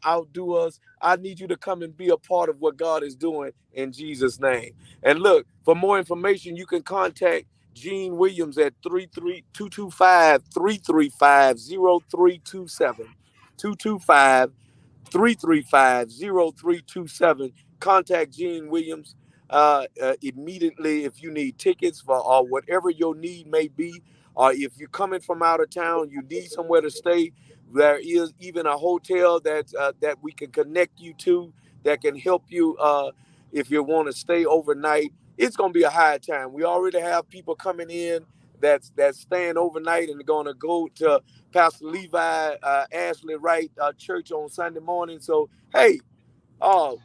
outdo us. I need you to come and be a part of what God is doing in Jesus' name. And look, for more information, you can contact Gene Williams at 235-335-0327. 225 335-0327. Contact Gene Williams immediately if you need tickets for or whatever your need may be. Or if you're coming from out of town, you need somewhere to stay. There is even a hotel that we can connect you to that can help you if you want to stay overnight. It's gonna be a high time. We already have people coming in that's staying overnight and going to go to Pastor Levi Ashley Wright church on Sunday morning. So hey,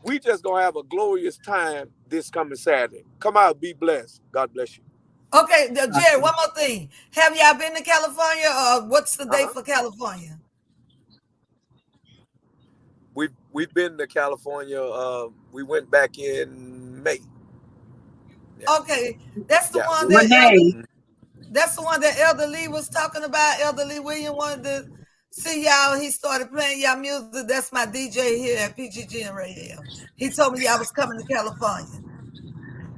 we just gonna have a glorious time this coming Saturday. Come out, be blessed. God bless you.
Okay, Jerry, one more thing. Have y'all been to California, or what's the date
Uh-huh.
for California?
We've been to California. We went back in May. Yeah,
Okay, that's the
yeah.
one that Elder.
Renee,
That's the one that Elder Lee was talking about. Elder Lee William wanted to see y'all. He started playing y'all music. That's my DJ here at PGG and Radio. He told me y'all was coming to California.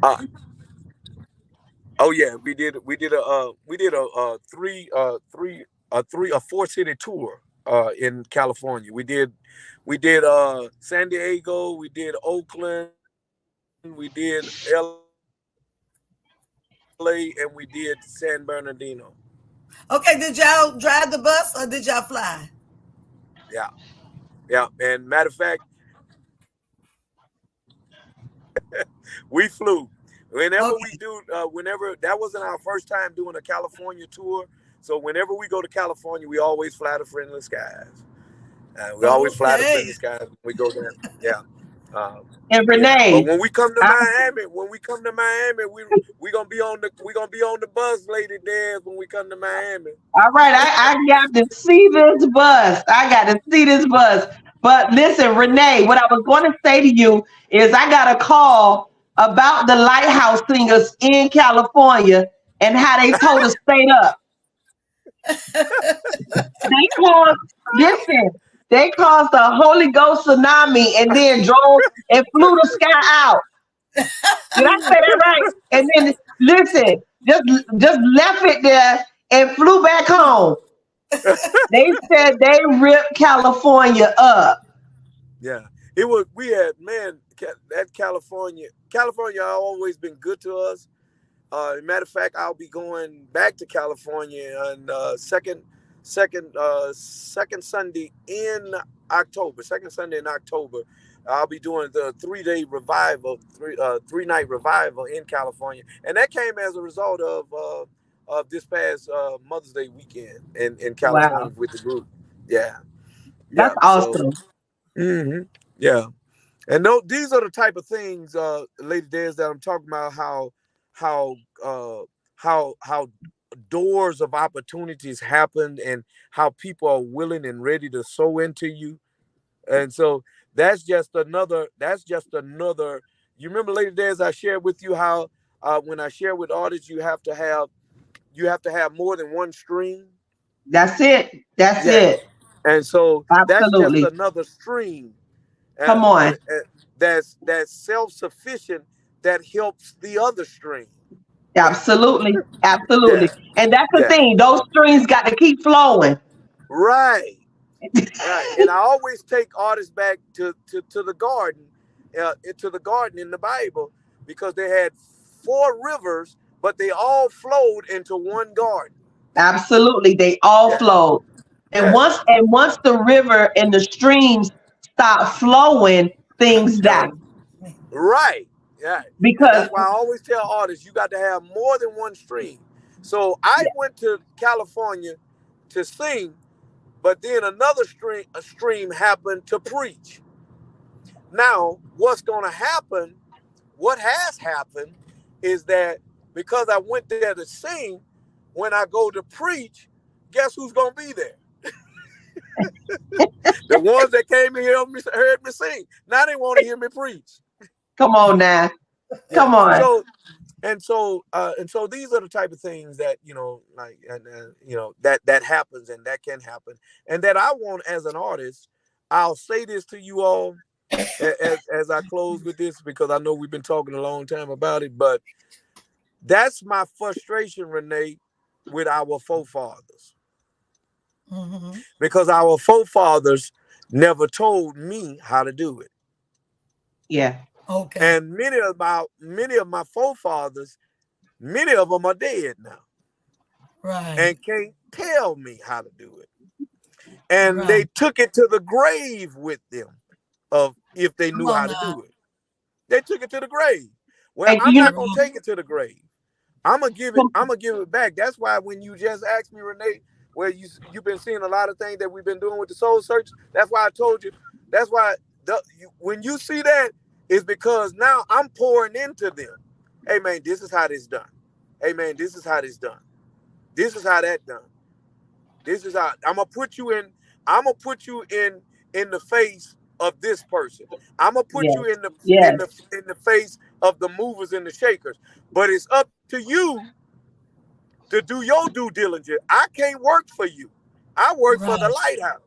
Uh, oh yeah, we did a a 4 city tour in California. We did San Diego, we did Oakland, we did LA, and we did San Bernardino.
Okay, did y'all drive the bus or did y'all fly?
Yeah, yeah. And matter of fact, we flew.
Okay,
Whenever that wasn't our first time doing a California tour, so whenever we go to California, we always fly to Friendly Skies. We always fly to
okay.
Friendly Skies when we go there. Yeah, um,
and
yeah. But
Renee.
When we come to Miami, we gonna be on the bus, Lady Dad. When we come to Miami.
All right, I got to see this bus. I got to see this bus. But listen, Renee, what I was going to say to you is I got a call about the lighthouse singers in California and how they told us straight up. They caused, listen, they caused a Holy Ghost tsunami and then drove and flew the sky out. Did I say that right? And then listen, just left it there and flew back home. They said they ripped California up.
Yeah, it was. We had man that California always been good to us. Matter of fact, I'll be going back to California on second Sunday in October. Second Sunday in October. I'll be doing the 3-day revival, three-night revival in California, and that came as a result of this past Mother's Day weekend in
Wow.
California with the group. Yeah, yeah.
That's
So,
awesome.
yeah, and these are the type of things, Lady Des, that I'm talking about. How uh, how doors of opportunities happen, and how people are willing and ready to sow into you. And so that's just another. You remember, Lady Des, I shared with you how when I share with artists, you have to have more than one stream.
That's it. That's
Yeah.
it.
And so that's just
Absolutely.
another stream, uh,
Come
uh,
on.
uh, that's self-sufficient, that helps the other stream.
Absolutely.
Yeah,
Absolutely. And that's the
yeah,
thing. Those strings got to keep flowing.
right, right. And I always take artists back to the garden, into the garden in the Bible, because they had 4 rivers, but they all flowed into one garden.
Absolutely. They all
Yeah,
flow. And
yeah,
once the river and the streams stop flowing, things die.
uh, right, yeah. And
Because
that's why I always tell artists, you got to have more than one stream. So I
yeah,
went to California to sing, but then another stream happened to preach. Now, what's going to happen? What has happened is that because I went there to sing, when I go to preach, guess who's going to be there? The ones that came and heard me sing. Now they want to hear me preach.
come on now.
Yeah.
Come on.
So these are the type of things that, like, that happens, and that can happen, and that I want as an artist. I'll say this to you all as I close with this, because I know we've been talking a long time about it, but that's my frustration, Renee, with our forefathers, because our forefathers never told me how to do it.
Yeah.
Okay.
And many of my forefathers, many of them are dead now
Right.
and can't tell me how to do it. And they
Right.
took it to the grave with them, of if they
Come
knew
on
how to
now.
do it. They took it to the grave. Well,
And
I'm
you know,
not gonna take it to the grave. I'm gonna give it. I'm gonna give it back. That's why when you just asked me, Renee, where you've been seeing a lot of things that we've been doing with the soul search. That's why I told you. That's why when you see that, is because now I'm pouring into them. Hey man, this is how this done. Hey man, this is how this done. This is how that done. This is how I'm gonna put you in. I'm gonna put you in the face of this person. I'm gonna put
yes,
you in the in
yes,
the in the face of the movers and the shakers. But it's up to you to do your due diligence. I can't work for you. I work for the
Right.
lighthouse.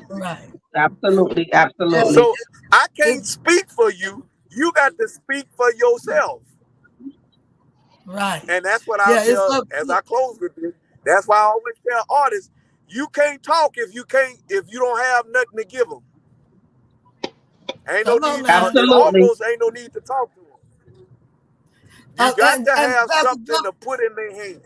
Right. And
absolutely,
yeah,
absolutely.
So I can't
it's
speak for you. You got to speak for yourself.
right.
And that's what I'll
Yeah, it's
tell
up.
as I close with this. That's why I always tell artists, you can't talk if you don't have nothing to give them. Ain't no
Come on
need.
now.
It
Absolutely.
almost ain't no need to talk to them. You got to
And
have
Pastor
something to put in their hand.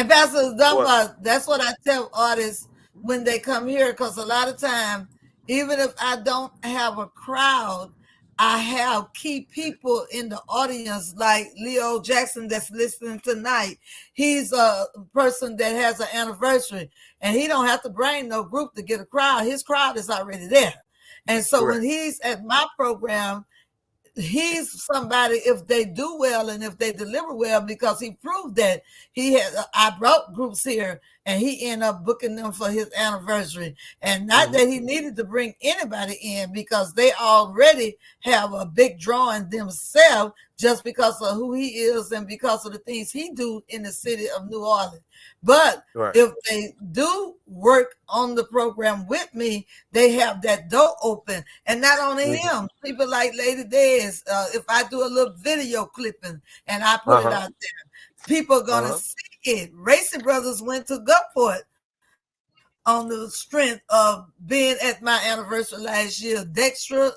Pastor
What?
Dunbar, that's what I tell artists when they come here, because a lot of time, even if I don't have a crowd, I have key people in the audience, like Leo Jackson that's listening tonight. He's a person that has an anniversary, and he don't have to bring no group to get a crowd. His crowd is already there. And so when
Correct.
he's at my program, he's somebody, if they do well and if they deliver well, because he proved that. I brought groups here and he ended up booking them for his anniversary, and not
Mm-hmm.
that he needed to bring anybody in, because they already have a big drawing themselves, just because of who he is and because of the things he do in the city of New Orleans. But
Right.
if they do work on the program with me, they have that door open. And not only
Mm-hmm.
him, people like Lady Dez, if I do a little video clipping and I put it
Uh-huh.
out there, people are going to
Uh-huh.
see it. Racy Brothers went to Gulfport on the strength of being at my anniversary last year. Dexter,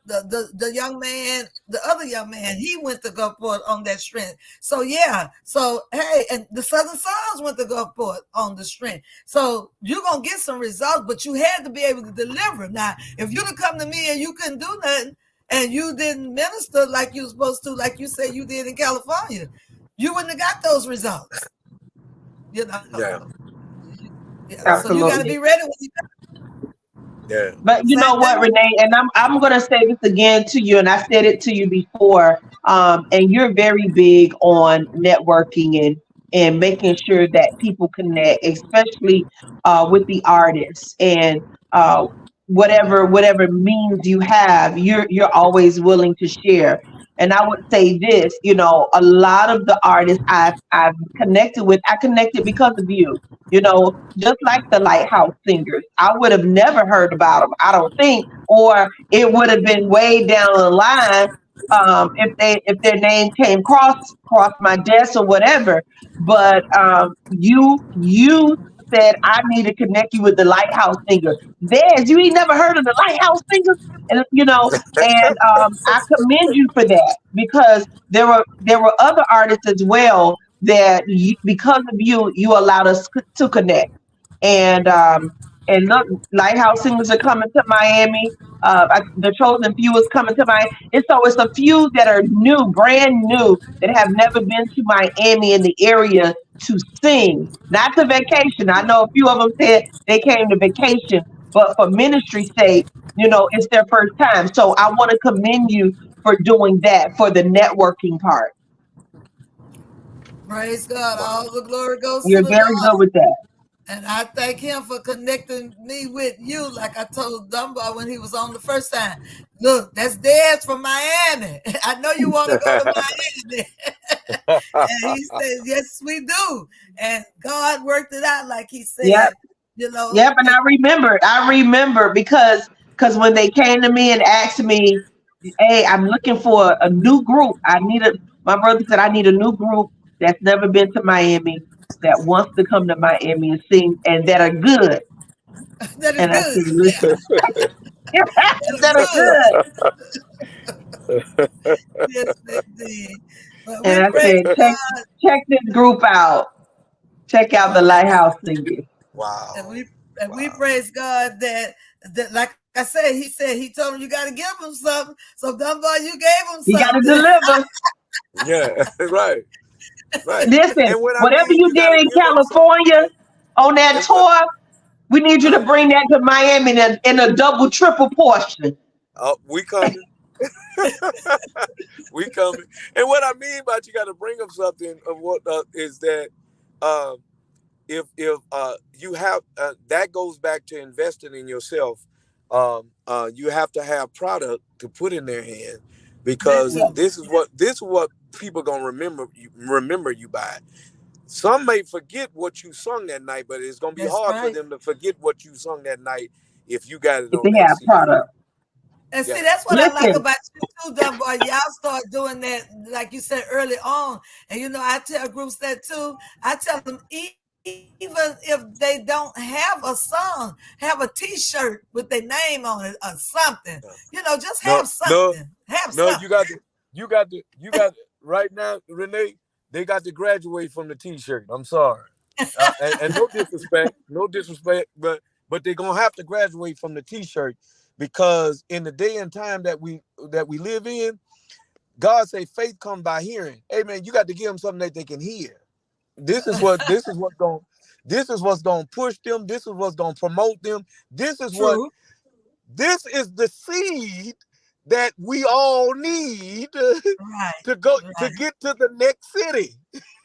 the young man, the other young man, he went to Gulfport on that strength. So yeah, so hey, and the Southern Sons went to Gulfport on the strength. So you're gonna get some results, but you had to be able to deliver. Now, if you'd have come to me and you couldn't do nothing and you didn't minister like you were supposed to, like you said you did in California, you wouldn't have got those results. You know.
Yeah.
Yeah, so you got to be ready when you
Yeah.
But you know what, Renee, and I'm gonna say this again to you, and I said it to you before. And you're very big on networking and making sure that people connect, especially with the artists and whatever means you have, you're always willing to share. And I would say this, you know, a lot of the artists I've connected with, I connected because of you. You know, just like the Lighthouse Singers, I would have never heard about them, I don't think, or it would have been way down the line if their name came across my desk or whatever. But you said I need to connect you with the Lighthouse Singer. There's you ain't never heard of the Lighthouse Singers, and you know, and I commend you for that because there were other artists as well that because of you allowed us to connect. And look, Lighthouse Singers are coming to Miami. The Chosen Few is coming to Miami. And so it's a few that are new, brand new, that have never been to Miami in the area to sing, not to vacation. I know a few of them said they came to vacation, but for ministry sake, you know, it's their first time. So I want to commend you for doing that, for the networking part.
praise God. All the glory goes to
You're
the
very good
Lord.
with that.
And I thank him for connecting me with you, like I told Dunbar when he was on the first time. Look, that's Dez from Miami. I know you want to go to Miami. And he said, yes, we do. And God worked it out like he said.
Yep.
You know.
Yep, and I remember because when they came to me and asked me, hey, I'm looking for a new group. My brother said I need a new group that's never been to Miami, that wants to come to Miami and sing, and that are good.
That is
And I
good.
said, listen, that are good.
Yes, indeed. But we
And I
praise
said,
God.
check this group out. Check out the Lighthouse Singers.
Wow.
And we praise God that like I said, he told him you got to give him something. So Dunbar, you gave him something.
You got to deliver.
Yeah, right. Right.
Listen,
And when I
whatever
mean
you
you got
did
to
in
give them
California on that
and what
tour, we need you to bring that to Miami in a double, triple portion.
we coming. We coming. And what I mean by you got to bring them something of what is that um, if you have that goes back to investing in yourself. You have to have product to put in their hand because this is what people gonna remember you by. Some may forget what you sung that night, but it's gonna be
That's
hard for
right.
them to forget what you sung that night if you got it
If
on
they
that
have
CD.
product.
And
Yeah.
see, that's what I like
Listen,
about you too, Dunbar. Y'all start doing that, like you said early on. And you know, I tell groups that too. I tell them even if they don't have a song, have a T-shirt with their name on it or something. You know, just have something. Have
No,
something.
you got right now, Renee. They got to graduate from the T-shirt. I'm sorry, and no disrespect, but they're gonna have to graduate from the T-shirt because in the day and time that we live in, God say faith comes by hearing. Hey man, you got to give them something that they can hear. This is what's gonna push them. This is what's gonna promote them. This is
True.
this is the seed that we all need to go to get to the next city.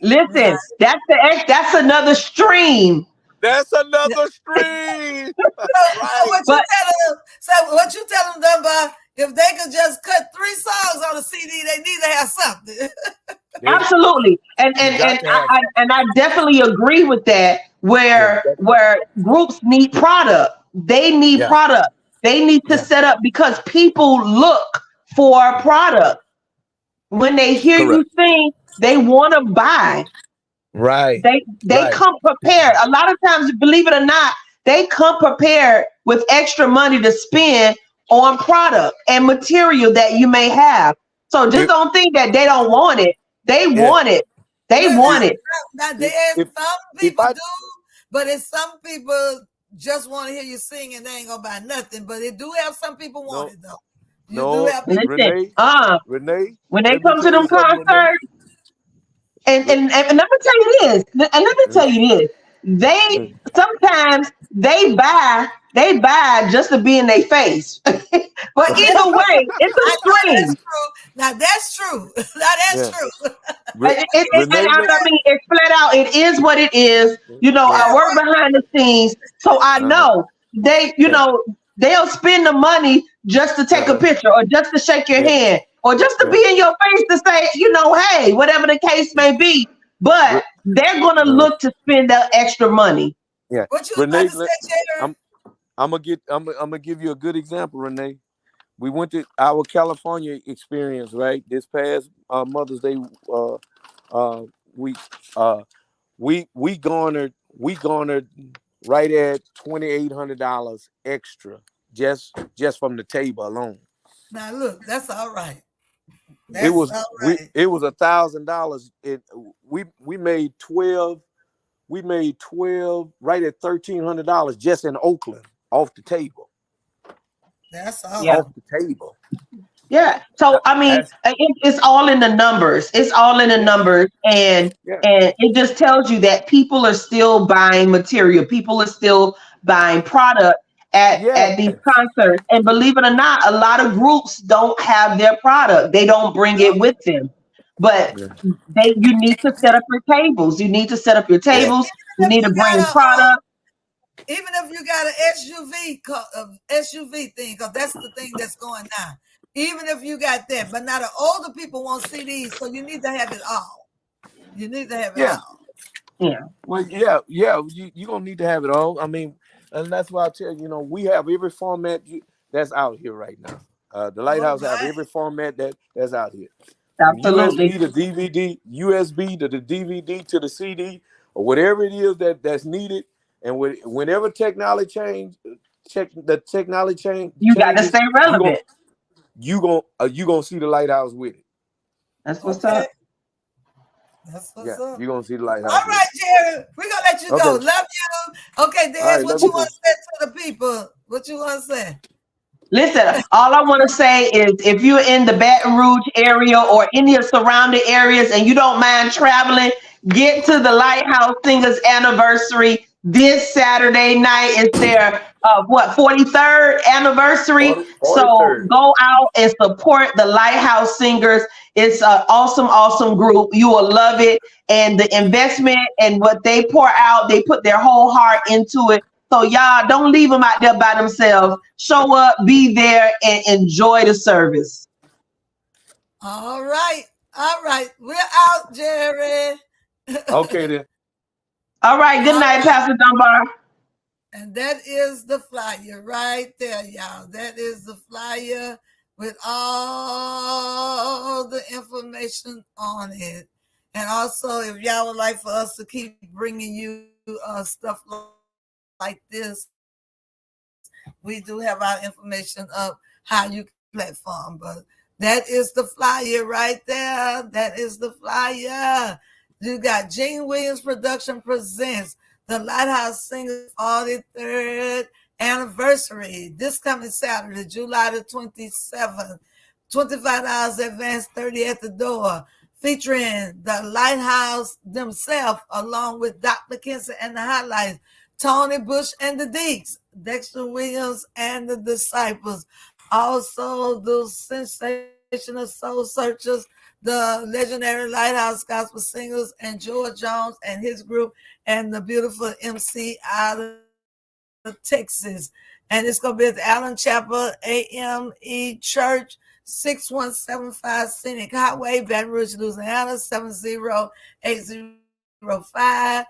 listen,
Right.
that's another stream.
That's another stream.
So
Right.
But
what you tell them, Dunbar, if they could just cut 3 songs on a CD, they need to have something.
absolutely, and
You got to have
I definitely agree with that.
yeah,
Where groups need product, they need
yeah,
product. They need to
yeah.
set up because people look for product. When they hear you
Correct.
sing, they want to buy.
Right.
They
Right.
come prepared. A lot of times, believe it or not, they come prepared with extra money to spend on product and material that you may have. So just
If
don't think that they don't want it. They
yeah,
want it. They
Well,
want it.
now
if
there's
if
some
if
people
I
do, but it's some people just want to hear you sing and they ain't gonna buy nothing. But it do have some people want
no
it though. You do
no
have people.
Listen,
Renee, Renee,
when they
let me
come to
tell you
them
something, Renee.
concerts, and,
Re-
and, and let me tell you this, and let me
mm,
tell you this. They
mm,
sometimes they buy just to be in their face. But either way, it's a
I know that's
stream.
true. Now that's true. Now that's
yeah,
true.
And
Renee,
I mean, it's flat out. It is what it is. You know,
yeah,
I work behind the scenes, so I
uh-huh,
know they.
yeah,
They'll spend the money just to take a
uh-huh,
picture, or just to shake your
yeah,
hand, or just to
yeah,
be in your face to say, hey, whatever the case may be. But
Re-
they're gonna
uh-huh,
look to spend that extra money.
yeah.
What you was about
Renee,
to say, Jared?
I'm I'm gonna give you a good example, Renee. We went to our California experience, right? This past Mother's Day uh, uh, week. We garnered right at $2,800 extra just from the table alone.
Now look, that's all right.
It
That's
was
all
we
right.
it was $1,000. We made 12. We made 12 right at $1,300 just in Oakland off the table.
That's all
Yeah.
right.
Off the table.
Yeah. So I mean,
That's
it's all in the numbers. It's all in the
yeah,
numbers, and
yeah,
it just tells you that people are still buying material. People are still buying product at these
yes.
concerts. And believe it or not, a lot of groups don't have their product. They don't bring it
Yep.
with them. But
Yeah.
you need to set up your tables. You need to set up your
And
tables. You
even if
need to
you got
bring product.
even if you got an SUV thing, because that's the thing that's going now. Even if you got that, but now the older people want CDs, so you need to have it all. You need to have it
Yeah.
all.
Yeah.
Well, yeah, yeah. You gonna need to have it all. I mean, and that's why I tell you, we have every format that's out here right now. The
All
Lighthouse have
right.
every format that's out here, from
Absolutely.
USB to DVD, USB to the DVD to the CD, or whatever it is that's needed. And whenever the technology
You got to
changes,
stay
you gonna
relevant.
you gonna see the Lighthouse with it.
That's what's
Okay.
up.
That's
Yeah,
what's up.
you gonna see the Lighthouse
All
with
right,
it.
Jerry. We're gonna let you go.
Okay.
Love you. Okay,
All
Des,
right.
what
Love
you
you
want
too.
to say to the people? What you want to say?
Listen, all I want to say is if you're in the Baton Rouge area or any of surrounding areas and you don't mind traveling, get to the Lighthouse Singers anniversary this Saturday night. It's their 43rd anniversary. So
43rd.
go out and support the Lighthouse Singers. It's an awesome, awesome group. You will love it. And the investment and what they pour out, they put their whole heart into it. So y'all don't leave them out there by themselves. Show up, be there, and enjoy the service.
All right. All right. We're out, Jerry.
Okay then.
All right. Good
All
night,
right.
Pastor Dunbar.
And that is the flyer right there, y'all. That is the flyer with all the information on it. And also, if y'all would like for us to keep bringing you stuff like this, we do have our information up how you can platform. But that is the flyer right there. That is the flyer. You got Gene Williams Production presents the Lighthouse Singers 43rd anniversary this coming Saturday, July the 27th. $25 advance, 30 at the door. Featuring the Lighthouse themselves, along with Dr. Kinsey and the Highlights, Tony Bush and the Deeks, Dexter Williams and the Disciples. Also, the sensational soul searchers, the legendary Lighthouse Gospel Singers, and George Jones and his group, and the beautiful MC out of Texas. And it's going to be at the Allen Chapel AME Church, 6175 Scenic Highway, Baton Rouge, Louisiana, 70805.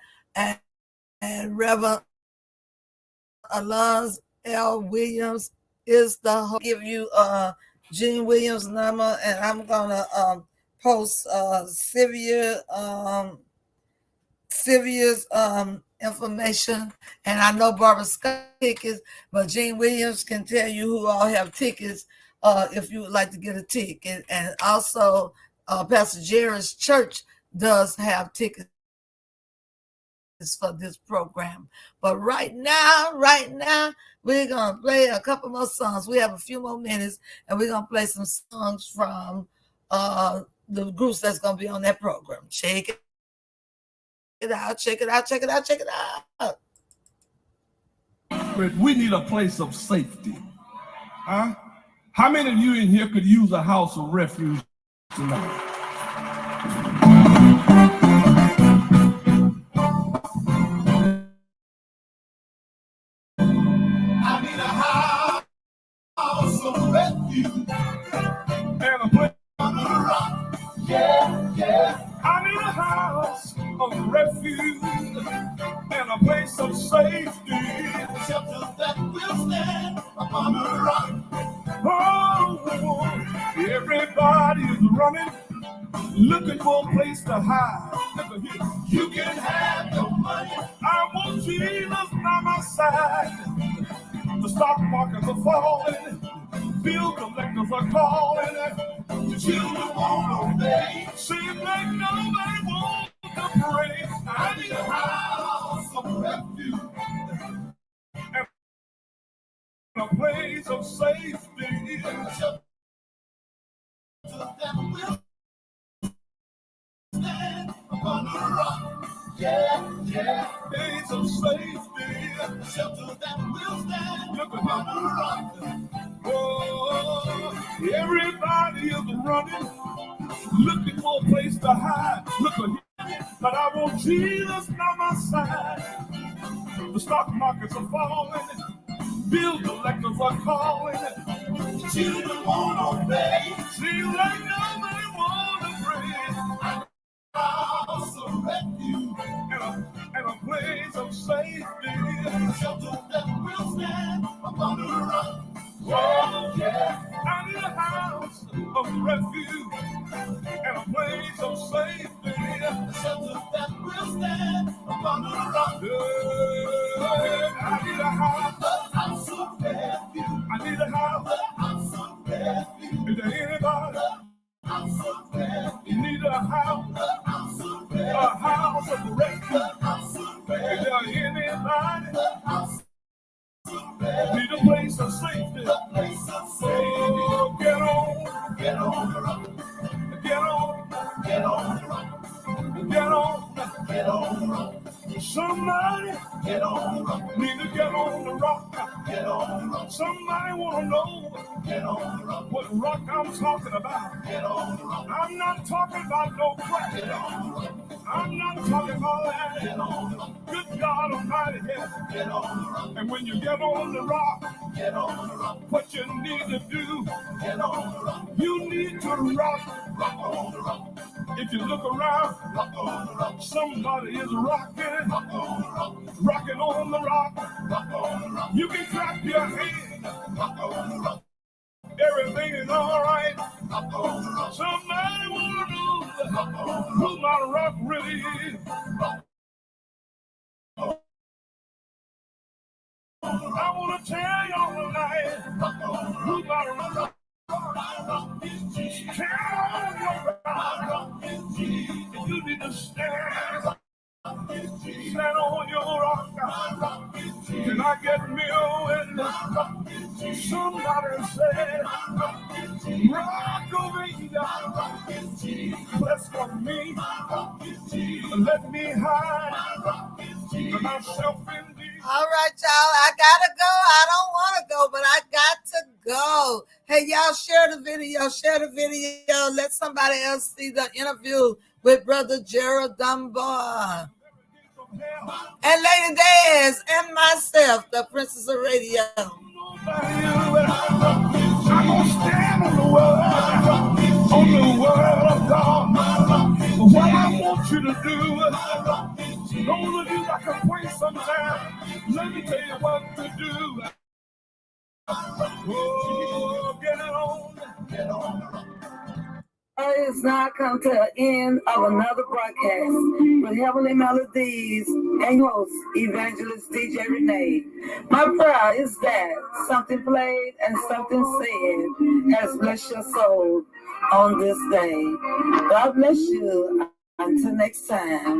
And Reverend Alonzo L. Williams is the host. Give you Gene Williams' number, and I'm gonna post Sylvia's information. And I know Barbara Scott tickets, but Gene Williams can tell you who all have tickets if you would like to get a ticket. And also, Pastor Jerry's church does have tickets for this program. But right now, we're going to play a couple more songs. We have a few more minutes, and we're going to play some songs from the groups that's going to be on that program. Check it out.
But we need a place of safety. Huh? How many of you in here could use a house of refuge tonight? I need a house of refuge and a place under the rock. Yeah. I need a house of refuge and a place of safety. Shelter that will stand upon the rock. Oh, everybody is running, looking for a place to hide. Look here. You can have your money. I want Jesus by my side. The stock markets are falling, bill collectors are calling, the children won't obey. Seems like nobody wants to pray. I need a house of refuge and a place of safety. That will stand upon the rock. Yeah. Place of safety. Shelter that will stand upon the rock. Oh, everybody is running, looking for a place to hide. Look at here, but I want Jesus by my side. The stock markets are falling, bill collectors are calling, the children won't obey. Seems like nobody wants to pray. House of refuge and a place of safety. A shelter that will stand upon the rock. Oh, yeah. I need a house of refuge and a place of safety. A shelter that will stand upon the rock. Yeah. I need a house of refuge. I need a house of refuge. Is there anybody? You need a house of refuge. Is there anybody? Need a place of safety. Oh, get on the rock. Get on the rock. Somebody get on the rock. Need to get on the rock. Get on the rock. Somebody want to know get on the rock. What rock I'm talking about. Get on the rock. I'm not talking about no crack. Get on the rock. I'm not talking about that. Get on the rock. Good God Almighty, yes. Get on the rock. And when you get on the rock, get on the rock. What you need to do, get on the rock. You need to rock on the rock. If you look around, rock on the rock. Somebody is rocking, rock on the rock. Rocking on the rock, rock on the rock. You can clap your hands, rock on the rock. Everything is all right, rock on the rock. Somebody wanna know who my rock really is. Rock. I wanna tell y'all tonight who my rock. You need to stand on your rock. Can I get me a witness? Somebody said, rock over here. Bless for me. Let me hide myself in thee.
All right, y'all. I gotta go. I don't want to go, but I got to go. Hey, y'all, share the video. Let somebody else see the interview with Brother Gerald Dunbar and Lady Dez and myself, the Princess of Radio.
I'm gonna stand on the word of God. What I want you to do, those of you that can pray sometime, let me tell you what to do. Oh, get on.
It's now come to the end of another broadcast with Heavenly Melodies and your host, Evangelist DJ Renee. My prayer is that something played and something said has blessed your soul on this day. God bless you. Until next time.